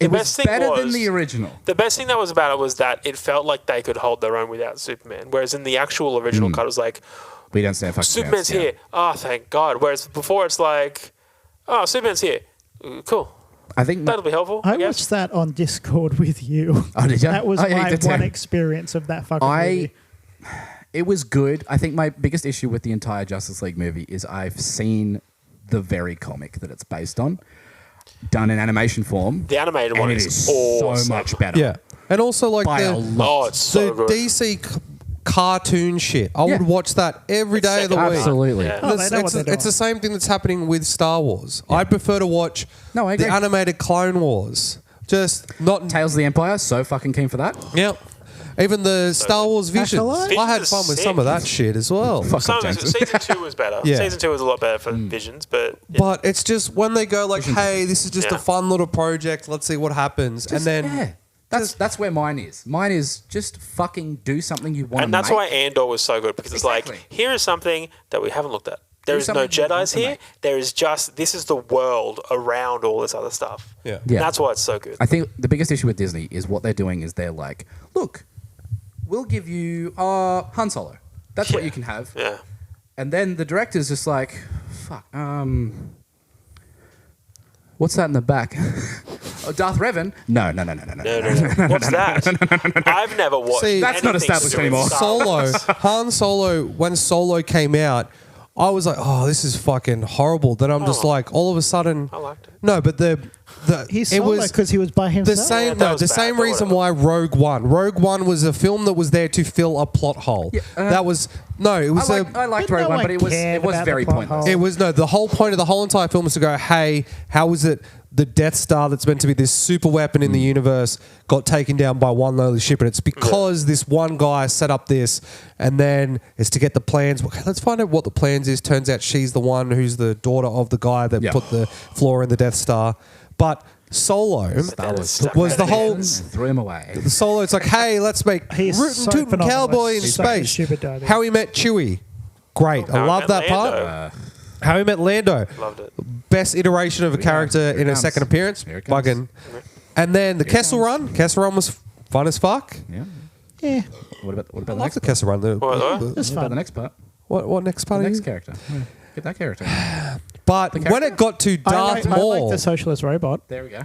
It was best thing better than was- the original. The best thing that was about it was that it felt like they could hold their own without Superman. Whereas in the actual original cut, it was like, We don't stand fucking Superman's chance, yeah. here. Oh, thank God. Whereas before, it's like, oh, Superman's here. Cool. I think That'll be helpful. I I guess. watched that on Discord with you. Oh, did ya? That was Oh, yeah, you my did too. one experience of that fucking movie. It was good. I think my biggest issue with the entire Justice League movie is I've seen the very comic that it's based on done in animation form. The animated and one it is is awesome. so much better. Yeah, and also like By a the lot. Oh, it's so the good. DC cartoon shit. I would Yeah. watch that every day of the second week. Absolutely. Yeah. Oh, they It's, know what it's, they're doing. it's the same thing that's happening with Star Wars. I'd prefer to watch No, I the agree. animated Clone Wars. Just not. Tales of the Empire, so fucking keen for that. Yep. Even the Star Wars Visions. Acolyte? I had Visions fun is with some of sick. that shit as well. Fuck Some off, of it- Jensen. season 2 was better. Yeah. Season 2 was a lot better for Visions, but yeah. But it's just when they go like, "Hey, this is just Yeah. a fun little project. Let's see what happens," and then Yeah. That's where mine is. Mine is just fucking do something you want to And that's make. why Andor was so good, because it's like, Exactly. here is something that we haven't looked at. There is no something you want Jedis to here. make. There is just, this is the world around all this other stuff. Yeah. Yeah. And that's why it's so good. I think the biggest issue with Disney is what they're doing is they're like, look, we'll give you Han Solo. That's what Yeah. you can have. Yeah. And then the director's just like, fuck, what's that in the back? Darth Revan? No. No. What's that? I've never watched. See, that's not anything established to do with anymore. Star Wars. Han Solo, when Solo came out, I was like, oh, this is fucking horrible. Then I'm just like, all of a sudden. I liked it. No, but He's it solo was because he was by himself. the same. Yeah, that No, was the bad, same but reason whatever. why Rogue One. Rogue One was a film that was there to fill a plot hole. That was no. It was I liked But Rogue no One, one but it was cared about the very plot pointless. hole. It was no. The whole point of the whole entire film was to go, hey, how is it the Death Star that's meant to be this super weapon in the universe got taken down by one lowly ship? And it's because this one guy set up this, and then it's to get the plans. Okay, let's find out what the plans is. Turns out she's the one who's the daughter of the guy that Yeah. put the flaw in the Death Star. But Solo Star Wars was the whole. And threw him away. The Solo, it's like, hey, let's make He's Rootin' so Tootin' phenomenal. Cowboy in He's such a space. stupid idea. How he met Chewie. Great. I How he love met that Lando. part. How he met Lando. Loved it. Best iteration of a character Here it in a comes. second appearance. Here it comes. Bugging. And then the Kessel Run. Kessel Run was fun as fuck. Yeah. Yeah. What about I the love next the part? Kessel Run. What? It's What about fun. the next part? What next part The are next you? character. Get that character. But when it got to Darth I like Maul, the socialist robot. There we go.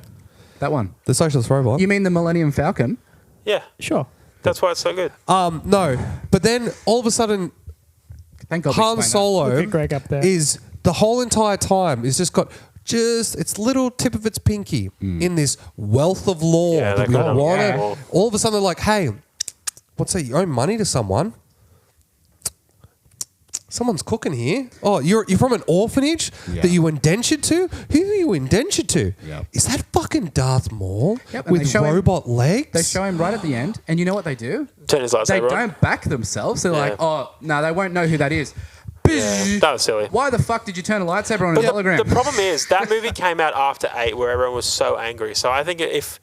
That one. the socialist robot. You mean the Millennium Falcon? Yeah, Sure. that's why it's so good. No. But then all of a sudden, Thank God. we Han explained that. Solo Look at Greg up there. is the whole entire time is just got its little tip of its pinky in this wealth of lore Yeah, that they we got want it. to. Yeah. All of a sudden, they're like, "Hey, what's that? You owe money to someone. Someone's cooking here. Oh, you're from an orphanage Yeah. that you indentured to. Who are you indentured to? Yep. Is that fucking Darth Maul Yep, and they with show him- robot legs? They show him right at the end, and you know what they do? Turn his They lightsaber on. don't back themselves. They're like, Yeah. oh, no, they won't know who that is. Yeah, that was silly. Why the fuck did you turn a lightsaber on a But hologram? the problem is that movie came out after 8, where everyone was so angry. So I think if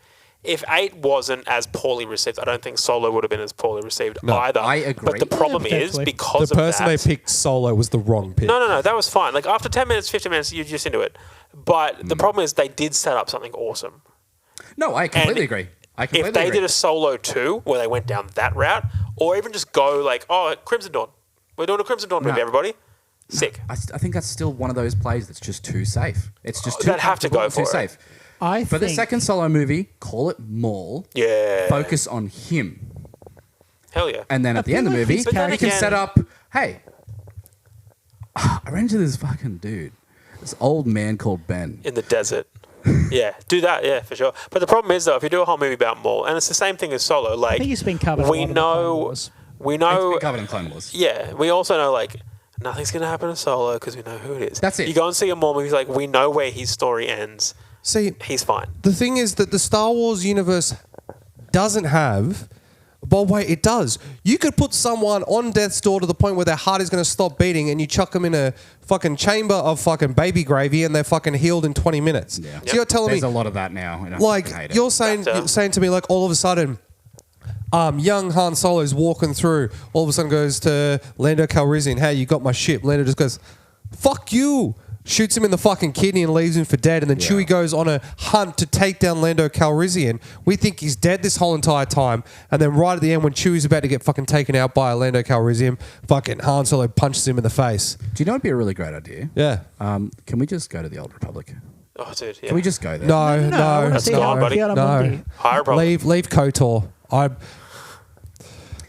8 wasn't as poorly received, I don't think Solo would have been as poorly received either. I agree. But the problem Yeah, is potentially. because the of person that. they picked Solo was the wrong pick. No, that was fine. Like after 10 minutes, 15 minutes, you're just into it. But the problem is they did set up something awesome. No, I completely And agree. I completely If they agree. did a Solo 2 where they went down that route, or even just go like, oh, Crimson Dawn. We're doing a Crimson Dawn movie, No. everybody. Sick. I think that's still one of those plays that's just too safe. It's just too They'd have to comfortable go and too for it. safe. I For the think second Solo movie, call it Maul. Yeah. Focus on him. Hell yeah. And then at the feel end of the like movie, his you can character- set up, hey, I ran into this fucking dude. This old man called Ben. In the desert. Yeah, do that, yeah, for sure. But the problem is, though, if you do a whole movie about Maul, and it's the same thing as Solo, like, I think it's been covered. we a lot in the Clone know, Wars. we It's know, been covered in Clone Wars. yeah, we also know, like, nothing's going to happen to Solo because we know who it is. That's it. You go and see a Maul movie, like, we know where his story ends. See, He's fine. the thing is that the Star Wars universe doesn't have. But wait, it does. You could put someone on death's door to the point where their heart is going to stop beating, and you chuck them in a fucking chamber of fucking baby gravy, and they're fucking healed in 20 minutes. Yeah. So you're telling There's me, a lot of that now. And I like, fucking hate it. you're saying to me, like, all of a sudden, young Han Solo's walking through, all of a sudden goes to Lando Calrissian, hey, you got my ship. Lando just goes, fuck you. Shoots him in the fucking kidney and leaves him for dead. And then Chewie goes on a hunt to take down Lando Calrissian. We think he's dead this whole entire time. And then right at the end, when Chewie's about to get fucking taken out by Lando Calrissian, fucking Han Solo punches him in the face. Do you know what would be a really great idea? Yeah. Can we just go to the Old Republic? Oh, dude, yeah. Can we just go there? No, I wanna no, see gone, how buddy. Keanu no. Mundi- Higher problem. Leave KOTOR.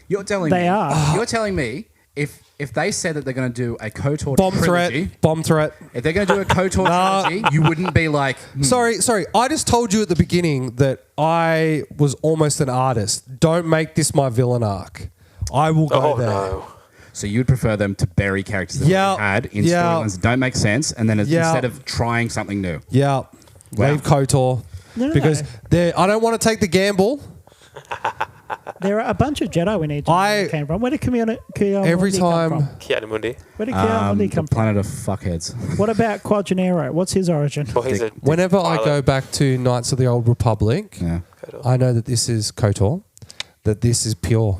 You're telling They me. are. You're telling me if they said that they're going to do a KOTOR Bomb trilogy, threat. Bomb threat. if they're going to do a KOTOR trilogy, you wouldn't be like, Sorry. I just told you at the beginning that I was almost an artist. Don't make this my villain arc. I will go Oh, there. no. so you'd prefer them to bury characters that we had in storylines that don't make sense, and then instead of trying something new. Yeah. Wow. Leave KOTOR. No. Because I don't want to take the gamble. There are a bunch of Jedi we need to know where they came from. Where did Keanu Every Mundi time- come from? Keanu Mundi. Where did Keanu Mundi The come from? planet of fuckheads. What about Quad Gennaro? What's his origin? Well, he's a Whenever I pilot. go back to Knights of the Old Republic, Yeah. I know that this is KOTOR, that this is pure.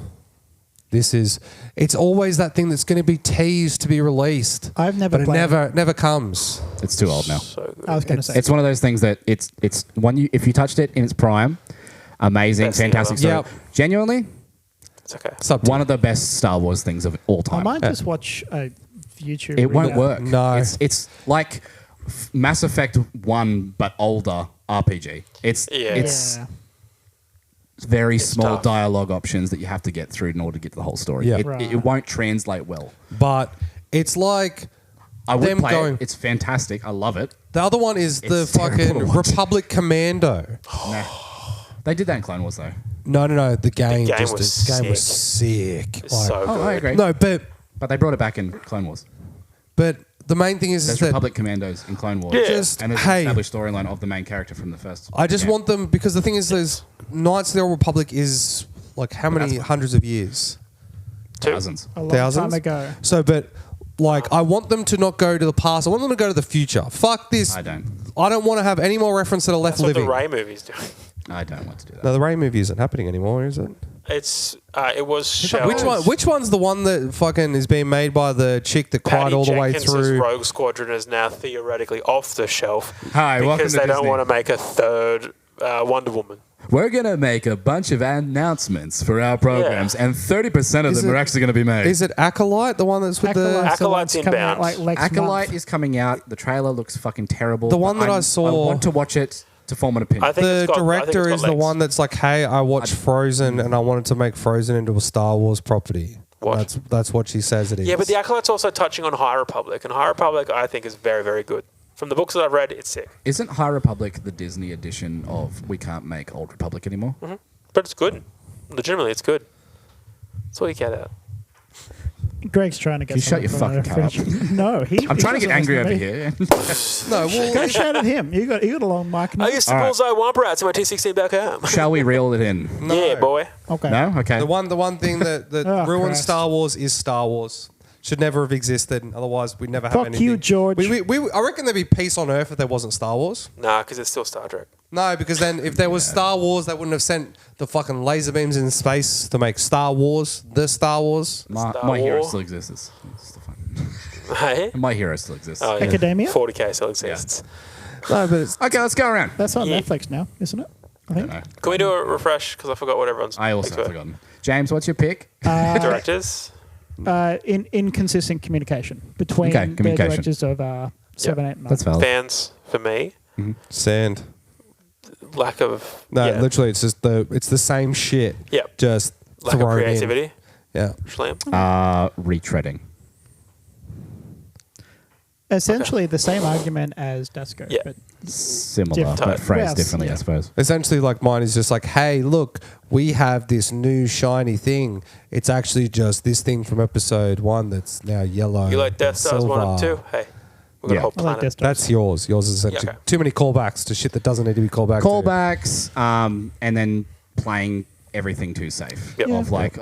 It's always that thing that's going to be teased to be released. I've never But it played never comes. It's too old now. So good. I was going to say. It's one of those things that it's one if you touched it in its prime, amazing, Best thing fantastic story. ever. Yep. Genuinely, It's okay. It's up to one of the best Star Wars things of all I time. might just watch a YouTube. It won't readout. work. No. It's like Mass Effect 1, but older RPG. It's Yeah. very small tough. dialogue options that you have to get through in order to get to the whole story. Yeah. It, Right. it won't translate well. But it's like I would them play going. it. It's fantastic. I love it. The other one is the It's terrible fucking to watch. Republic Commando. Nah. They did that in Clone Wars, though. No. The game, game just was the game was sick. It's so good. Oh, I agree. No, but But they brought it back in Clone Wars. the main thing is There's that Republic Commandos in Clone Wars. Yeah. Just, And there's hey. an established storyline of the main character from the first. I just game. want them because the thing is, there's Knights of the Old Republic is like how many that's- hundreds of years? Thousands. A long Thousands? time ago. So, but like, I want them to not go to the past. I want them to go to the future. Fuck this. I don't. I don't want to have any more reference to the left That's what the living. Ray movie's doing. I don't want to do that. No, the Ray movie isn't happening anymore, is it? It was shelved. Which one? Which one's the one that fucking is being made by the chick that cried Patty all the way Jenkins' through? Rogue Squadron is now theoretically off the shelf Hi, welcome because to they don't Disney. want to make a third Wonder Woman. We're going to make a bunch of announcements for our programs, and 30% of Is them it- are actually going to be made. Is it Acolyte, the one that's with Acolyte's the one Acolyte's that's coming out, inbound. like next Acolyte month. is coming out. The trailer looks fucking terrible. The one but that I saw- I want to watch it to form an opinion. I think the it's got- I think director it's got is the legs. one that's like, hey, I watched Frozen and I wanted to make Frozen into a Star Wars property. What? That's what she says it is. Yeah, but the Acolyte's also touching on High Republic, and High Republic I think is very, very good. From the books that I've read, it's sick. Isn't High Republic the Disney edition of we can't make Old Republic anymore? But it's good. Legitimately, it's good. That's all you get out. Greg's trying to get. You shut your something fucking from car the- No, he. I'm he trying to get doesn't angry over listen to me. here. no, Go well, shout at him. You got a long mic. Now. I used to All right. bullseye womp rats in my T16 back home. Shall we reel it in? no. Yeah, boy. Okay. No? Okay. The one thing that Oh, ruined Christ. Star Wars is Star Wars. Should never have existed. Otherwise, we'd never have Fuck anything. you, George. I reckon there'd be peace on Earth if there wasn't Star Wars. Nah, because it's still Star Trek. No, because then if there was Star Wars, they wouldn't have sent the fucking laser beams in space to make Star Wars, the Star Wars. My Star hero Wars. still exists. It's still fun. Hey? My hero still exists. Oh, yeah. Academia? 40k still exists. No, but it's, Okay, let's go around. That's on Yeah. Netflix now, isn't it? I think. No, Can we do a refresh? Because I forgot what everyone's I also picks have were. forgotten. James, what's your pick? Directors? Inconsistent communication between Okay, the communication. directors of 7, 8, and 9. That's valid. Fans, for me. sand. Lack of... No, yeah. literally, it's just it's the same shit. Yep. Just Lack of thrown in. creativity. Yeah. Schlam. Retreading. Essentially the same argument as Dusko. Yeah. But Similar, Different. but phrased Well, differently, yeah. I suppose. Essentially, like mine is just like, hey, look, we have this new shiny thing. It's actually just this thing from episode 1 that's now yellow. You like Death and Stars 1 and 2? silver. Hey. We've got Yeah. a whole I like planet. Death Stars. That's yours. Yours is essentially Yeah, okay. too many callbacks to shit that doesn't need to be called back to. Callbacks, and then playing everything too safe. Yep. Of like,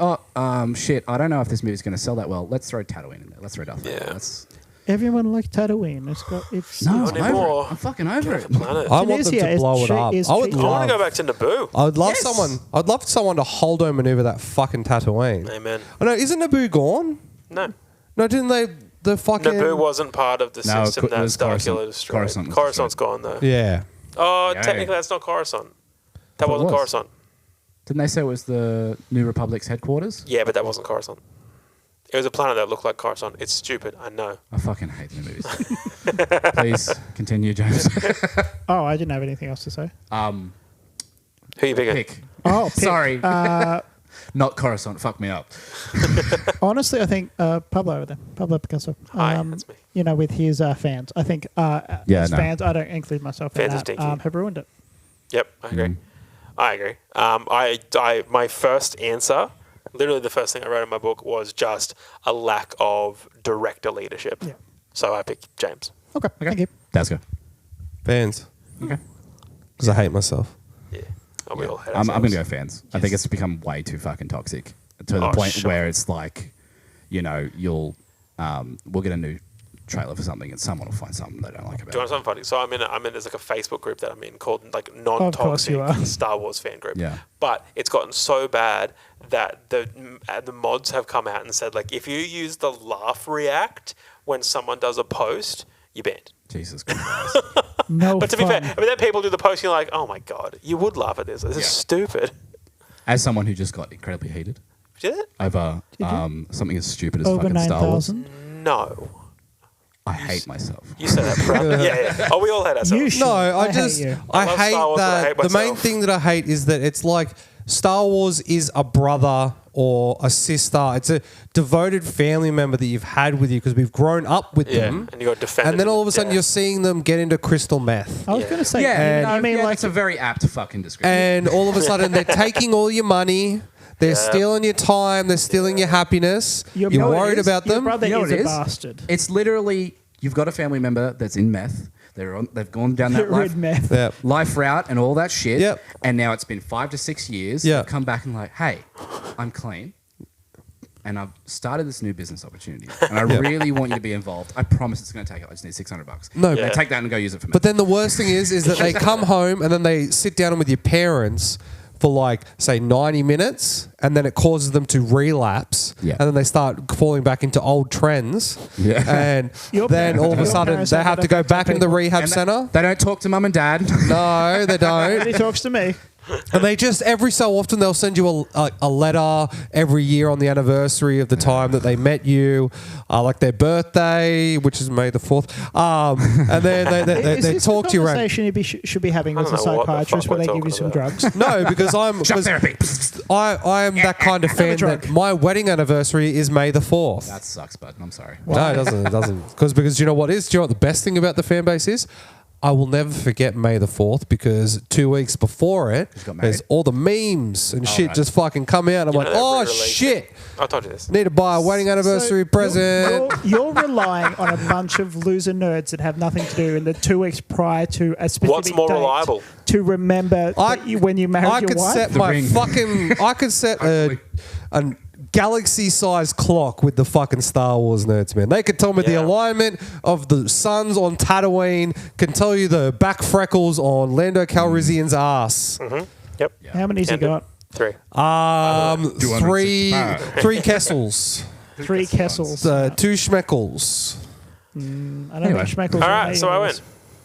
shit, I don't know if this movie's going to sell that well. Let's throw Tatooine in there. Let's throw Darth Vader. Yeah. Let's... everyone likes Tatooine. It's No, Not I'm over anymore. it. I'm fucking over it. Planet. I It want is, them yeah, to it's blow it cheap- up. it's I would cheap. I want love. to go back to Naboo. I would love Yes. someone. I'd love someone to holdo maneuver that fucking Tatooine. Amen. Oh no, isn't Naboo gone? No. No, didn't they? The fucking Naboo wasn't part of the No, system it that was Coruscant. Starkiller destroyed. Coruscant was Coruscant's destroyed. gone, though. Yeah. Oh, Yay. technically, that's not Coruscant. That thought it wasn't was. Coruscant. Didn't they say it was the New Republic's headquarters? Yeah, but that wasn't Coruscant. It was a planet that looked like Coruscant. It's stupid, I know. I fucking hate the movies. Please continue, James. Oh, I didn't have anything else to say. Who you picking? Pick. Oh, pick. Sorry. Not Coruscant. Fuck me up. Honestly, I think Pablo over there, Pablo Picasso. Hi, that's me. You know, with his fans, I think Yeah, as no. fans, I don't include myself Fans in is that. dinky. Have ruined it. Yep, I agree. I agree. My first answer, literally the first thing I wrote in my book was just a lack of director leadership. Yeah. So I picked James. Okay, thank you. Let's go. Fans. Okay. Because I hate myself. Yeah. Oh, we all hate I'm going to go ourselves. fans. I think it's become way too fucking toxic to the Oh, point sure. where it's like, you know, we'll get a new trailer for something and someone will find something they don't like about Do you it. want something funny? So there's like a Facebook group that I'm in called like course you non-toxic are. Star Wars fan group. Yeah. But it's gotten so bad that the mods have come out and said like if you use the laugh react when someone does a post, you're banned. Jesus Christ. No But to be fun. fair, then people do the post, you're like, oh my god, you would laugh at this. This is Yeah. stupid. As someone who just got incredibly heated Did it? over something as stupid as Over fucking Star Wars. 9,000. No. I hate myself. You said that, bro. Yeah. Oh, we all hate ourselves. You should. No, I hate just you. I love hate Star Wars, but I that. hate The main myself. thing that I hate is that it's like Star Wars is a brother or a sister. It's a devoted family member that you've had with you because we've grown up with Yeah, them. and you got defended. And then all of a sudden Yeah. you're seeing them get into crystal meth. I was going to say, Yeah, you mean like that's a very apt fucking description. And all of a sudden they're taking all your money. They're stealing your time. They're stealing your happiness. your You're brother worried is- about Your them. brother You know is what a it is? bastard. It's literally you've got a family member that's in meth. They've gone down that Red meth. Yeah. life route and all that shit. Yep. And now it's been 5 to 6 years. Yeah. They've come back and like, hey, I'm clean. And I've started this new business opportunity. And I really want you to be involved. I promise it's going to take it. I just need $600. No, And Yeah. take that and go use it for me. But then the worst thing is that they come home and then they sit down with your parents for like, say, 90 minutes, and then it causes them to relapse. Yeah. And then they start falling back into old trends. Yeah. And Your then parents- all of a your sudden parents they have have that to go effect back on into the people. rehab And center. They don't talk to mum and dad. No, they don't. He talks to me. And they just, every so often, they'll send you a letter every year on the anniversary of the time that they met you, like their birthday, which is May the 4th. And then Is they this talk the to you around. conversation you should be having I with a don't know what the psychiatrist fuck where they we're give you some talking drugs? No, because Shock therapy. I am that kind of fan drug. that my wedding anniversary is May the 4th. That sucks, bud. I'm sorry. No, it doesn't. It doesn't. Because you know what is? Do you know what the best thing about the fan base is? I will never forget May the 4th because 2 weeks before it, got married? there's all the memes and shit right. just fucking come out. I'm You like, know they're oh re-releasing. shit, I told you this. need to buy a wedding anniversary So present. You're relying on a bunch of loser nerds that have nothing to do in the 2 weeks prior to a specific What's more date reliable? to remember when you married I your could wife. set The my ring. fucking. I could set a galaxy-sized clock with the fucking Star Wars nerds, man. They could tell me the Yeah. alignment of the suns on Tatooine. Can tell you the back freckles on Lando Calrissian's ass. Yep. How many's he Ended. got? 3. Three 265. Kessels, 3 Kessels. 2 Schmeckles. I don't Anyway. think Schmeckles. All right, so I win.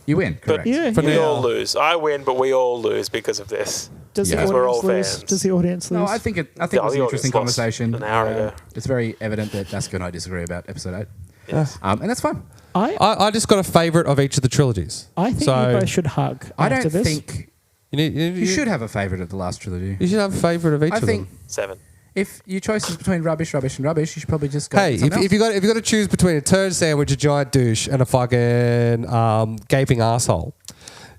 You win. But Correct. Yeah. we now. all lose. I win, but we all lose because of this. Does Yeah. the Because we're all audience lose? fans. Does the audience lose? No, I think it Yeah, was the an interesting audience lost conversation. an hour ago. It's very evident that Dasko and I disagree about episode 8. Yes. And that's fine. I just got a favourite of each of the trilogies. I think so you both should hug. I after don't this. think you you should have a favourite of the last trilogy. You should have a favourite of each I of think them. 7. if your choice is between rubbish, rubbish, and rubbish, you should probably just go. Hey, with something if you got to choose between a turd sandwich, a giant douche, and a fucking gaping asshole,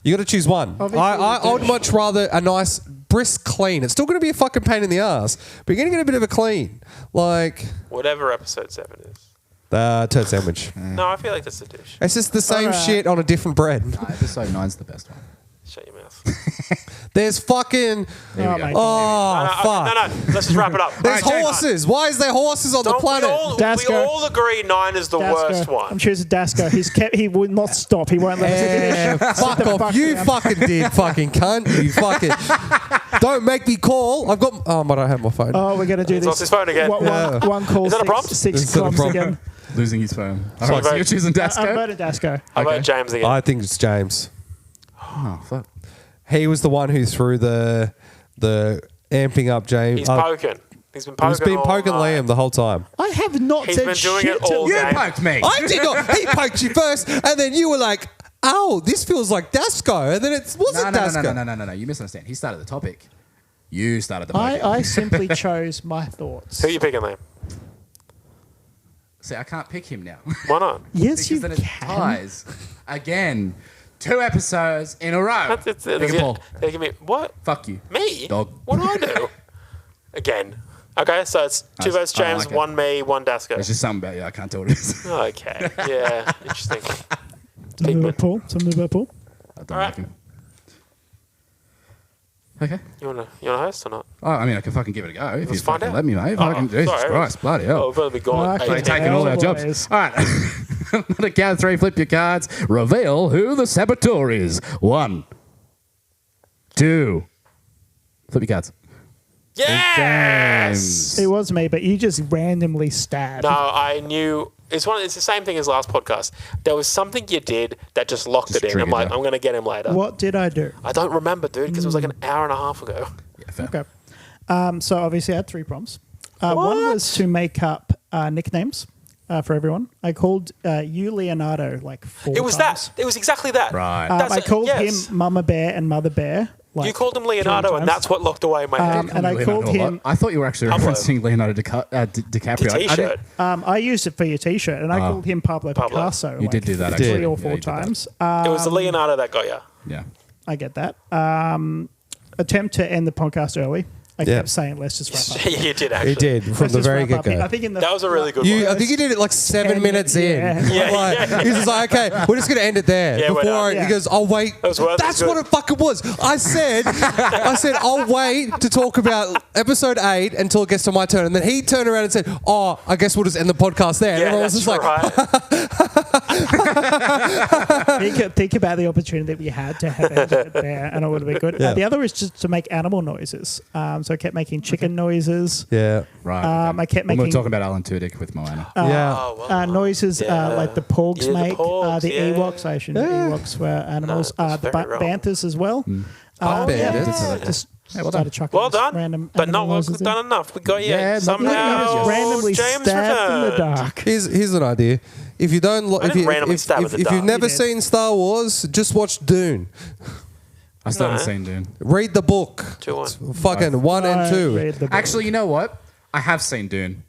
you got to choose one. Obviously I would much rather a nice brisk clean. It's still going to be a fucking pain in the ass, but you're going to get a bit of a clean, like Whatever episode 7 is. the turd sandwich. No, I feel like that's a dish. It's just the same Alright. shit on a different bread. Nah, episode 9's the best one. Shut your mouth. There's fucking There we go. my oh No, fuck. no, let's just wrap it up. There's All right, James, horses. Why is there horses on the Don't planet? we Dasko. all agree 9 is the worst I'm one. choosing Dasko. He will not stop. He won't let us finish. Fuck Sit the off. fuck You down. fucking did, fucking cunt. You fucking. Don't make me call. I've got. I don't have my phone. Oh, we're gonna do He's this. lost his phone again. One call. Is that a prompt? Six Is that a comms prompt? again. Losing his phone. All right, so vote- you're choosing I Dasko? voted Dasko. How Okay. about James again? I think it's James. Oh, fuck. He was the one who threw the amping up James. He's poking. He's been poking. He's been all poking night. Liam the whole time. I have not He's said been doing shit it all to You day. poked me. I did not. He poked you first, and then you were like, "Oh, this feels like Dasko," and then it wasn't Dasko. No. You misunderstand. He started the topic. You started the poking. I simply chose my thoughts. Who are you picking, Liam? See, I can't pick him now. Why not? Yes, because you then it can. ties. Again. 2 episodes in a row. Pick a ball. They give me what? Fuck you. Me? Dog. What do I do? Again. Okay, so it's 2 votes I James, like it. 1 me, 1 Dasko. There's just something about you. I can't tell what it is. Okay. Yeah. Interesting. Some Liverpool. I don't Alright. like him. Okay. You wanna host or not? Oh, I mean, I can fucking give it a go if Let's you find fucking out. let me, mate. Oh, Fucking Jesus sorry. Christ, bloody hell. Oh, we've only gone. Fucking 18. Taking all our hell, jobs. boys. All right. On the count of 3, flip your cards. Reveal who the saboteur is. 1, 2. Flip your cards. Yes. It was me, but you just randomly stabbed. No, I knew. It's the same thing as last podcast. There was something you did that just locked Just it in. I'm triggered like, you. I'm gonna get him later. What did I do? I don't remember, dude, because it was like an hour and a half ago. Yeah, fair. Okay. So obviously I had 3 prompts. One What? was to make up nicknames for everyone. I called you Leonardo like 4 It was times. that. It was exactly that. Right. That's I it, called yes. him Mama Bear and Mother Bear. Like You called him Leonardo, 3 and times. that's what locked away my head. And I called him. I thought you were actually Pablo. referencing Leonardo DiCaprio. Your I T-shirt. didn't- I used it for your T-shirt, and I called him Pablo Picasso. You did do that, three actually. or Yeah, 4 you did that. times. It was the Leonardo that got you. Yeah. I get that. Attempt to end the podcast early. I Yeah. kept saying, let's just wrap up. You did actually. He did from Let's the just very wrap up. get I go. think in the That was a really good You, one. I think you did it like 7 10 minutes in. yeah. Yeah, Like, yeah. He's just like, okay, we're just going to end it there. Yeah, we're Before done. he goes, I'll wait. was worth it. That's Good. what it fucking was. I said, I'll wait to talk about episode 8 until it gets to my turn. And then he turned around and said, oh, I guess we'll just end the podcast there. And Yeah, everyone was that's just like, right. think about the opportunity that we had to have ended it there, and it would have been good. Yeah. The other is just to make animal noises. So I kept making chicken noises. yeah. Right. I kept When we were making talking about Alan Tudyk with Moana. yeah. Oh, well, noises yeah. like the porgs Yeah, the make, porgs, the yeah. Ewoks. I assume the Ewoks were animals. that's The very wrong. banthas as well. Oh, Bandits. Yeah, just started chucking Well these done, random but not animal well noises in. done enough. We got you. Yeah, Somehow, randomly James stabbed in the returned. dark. Here's an idea. If you don't, I didn't randomly stab in the if dark. you've never You did. seen Star Wars, just watch Dune. I still haven't No. seen Dune. Read the book. 2-1. Fucking 1 and 2. Read the book. Actually, you know what? I have seen Dune,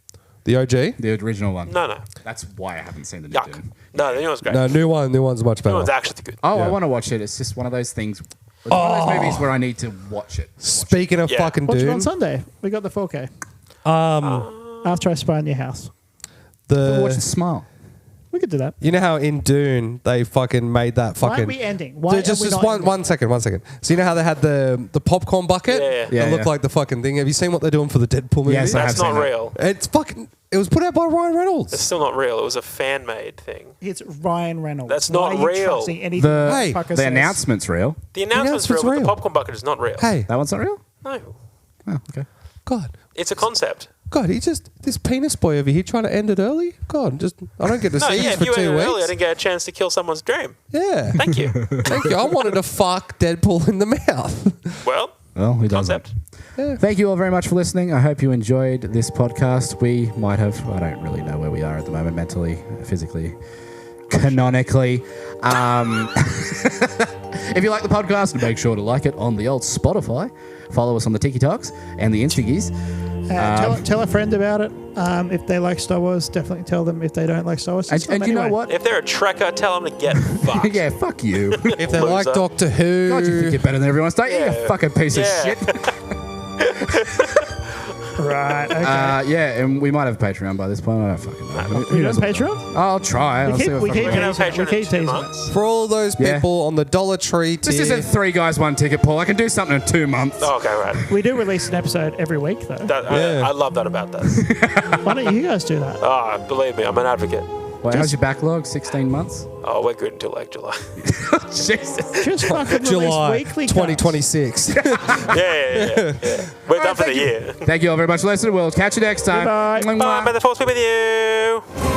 The OG. the original one. No. That's why I haven't seen the new Yuck. Dune. No, the new one's great. No, new one's much The better. new one's actually good. Oh, Yeah. I want to watch it. It's just one of those things. It's one of those movies where I need to watch it. Speaking of Yeah. fucking Watch it on Dune, Sunday. We got the 4K. After I spy in your house. Watch the the Smile. We could do that. you know how in Dune they fucking made that Why fucking. are we ending? Why Just are we not one ending? one second, 1 second. So you know how they had the popcorn bucket? Yeah. That Yeah, looked yeah. like the fucking thing. Have you seen what they're doing for the Deadpool movie? Yes, I have That's seen not that. real. It's fucking. It was put out by Ryan It's Reynolds. still not real. It was a fan-made thing. It's Ryan Reynolds. That's Why not are you real. trusting anything The, that Hey, fucker the says? announcement's real. The announcement's real, announcement's but the real. popcorn bucket is not real. Hey, That one's not real? No. Oh, okay. God, It's a concept. he just this penis boy over here trying to end it early. God, I don't get to No, see yeah, this if for you were 2 early, I weeks. didn't get a chance to kill someone's dream. Yeah, Thank you. thank you. I wanted to fuck Deadpool in the mouth. Well, Well, who doesn't? concept. Thank you all very much for listening. I hope you enjoyed this podcast. We might have, I don't really know where we are at the moment, mentally, physically, canonically. If you like the podcast, make sure to like it on the old Spotify. Follow us on the TikToks and the Instagis. Tell a friend about it. If they like Star Wars, definitely tell them. If they don't like Star Wars, just And tell them you know anyway. what? If they're a trekker, tell them to get fucked. Yeah, fuck you. If they like Loser. Doctor Who, God, you think you're better than everyone else, don't you? You Yeah. fucking piece of Yeah. shit. Right. Okay. Yeah, and we might have a Patreon by this point. I don't fucking know. we doing Patreon? I'll try. I'll see what We fucking- keep We're gonna have teasing it. We Patreon keep in 2 teasing it. months. for all those Yeah. people on the Dollar Tree tier, This isn't 3 guys, 1 ticket, Paul. I can do something in 2 months. Oh, okay, right. We do release an episode every week, though. Yeah. I love that about this. Why don't you guys do that? Oh, believe me, I'm an advocate. Wait, how's your backlog? 16 months? Oh, we're good until like July. Jesus. Just fucking July release weekly 2026. yeah. We're done for the year. Thank you all very much for listening. We'll catch you next time. Goodbye. Mwah, mwah. Bye, may the force be with you.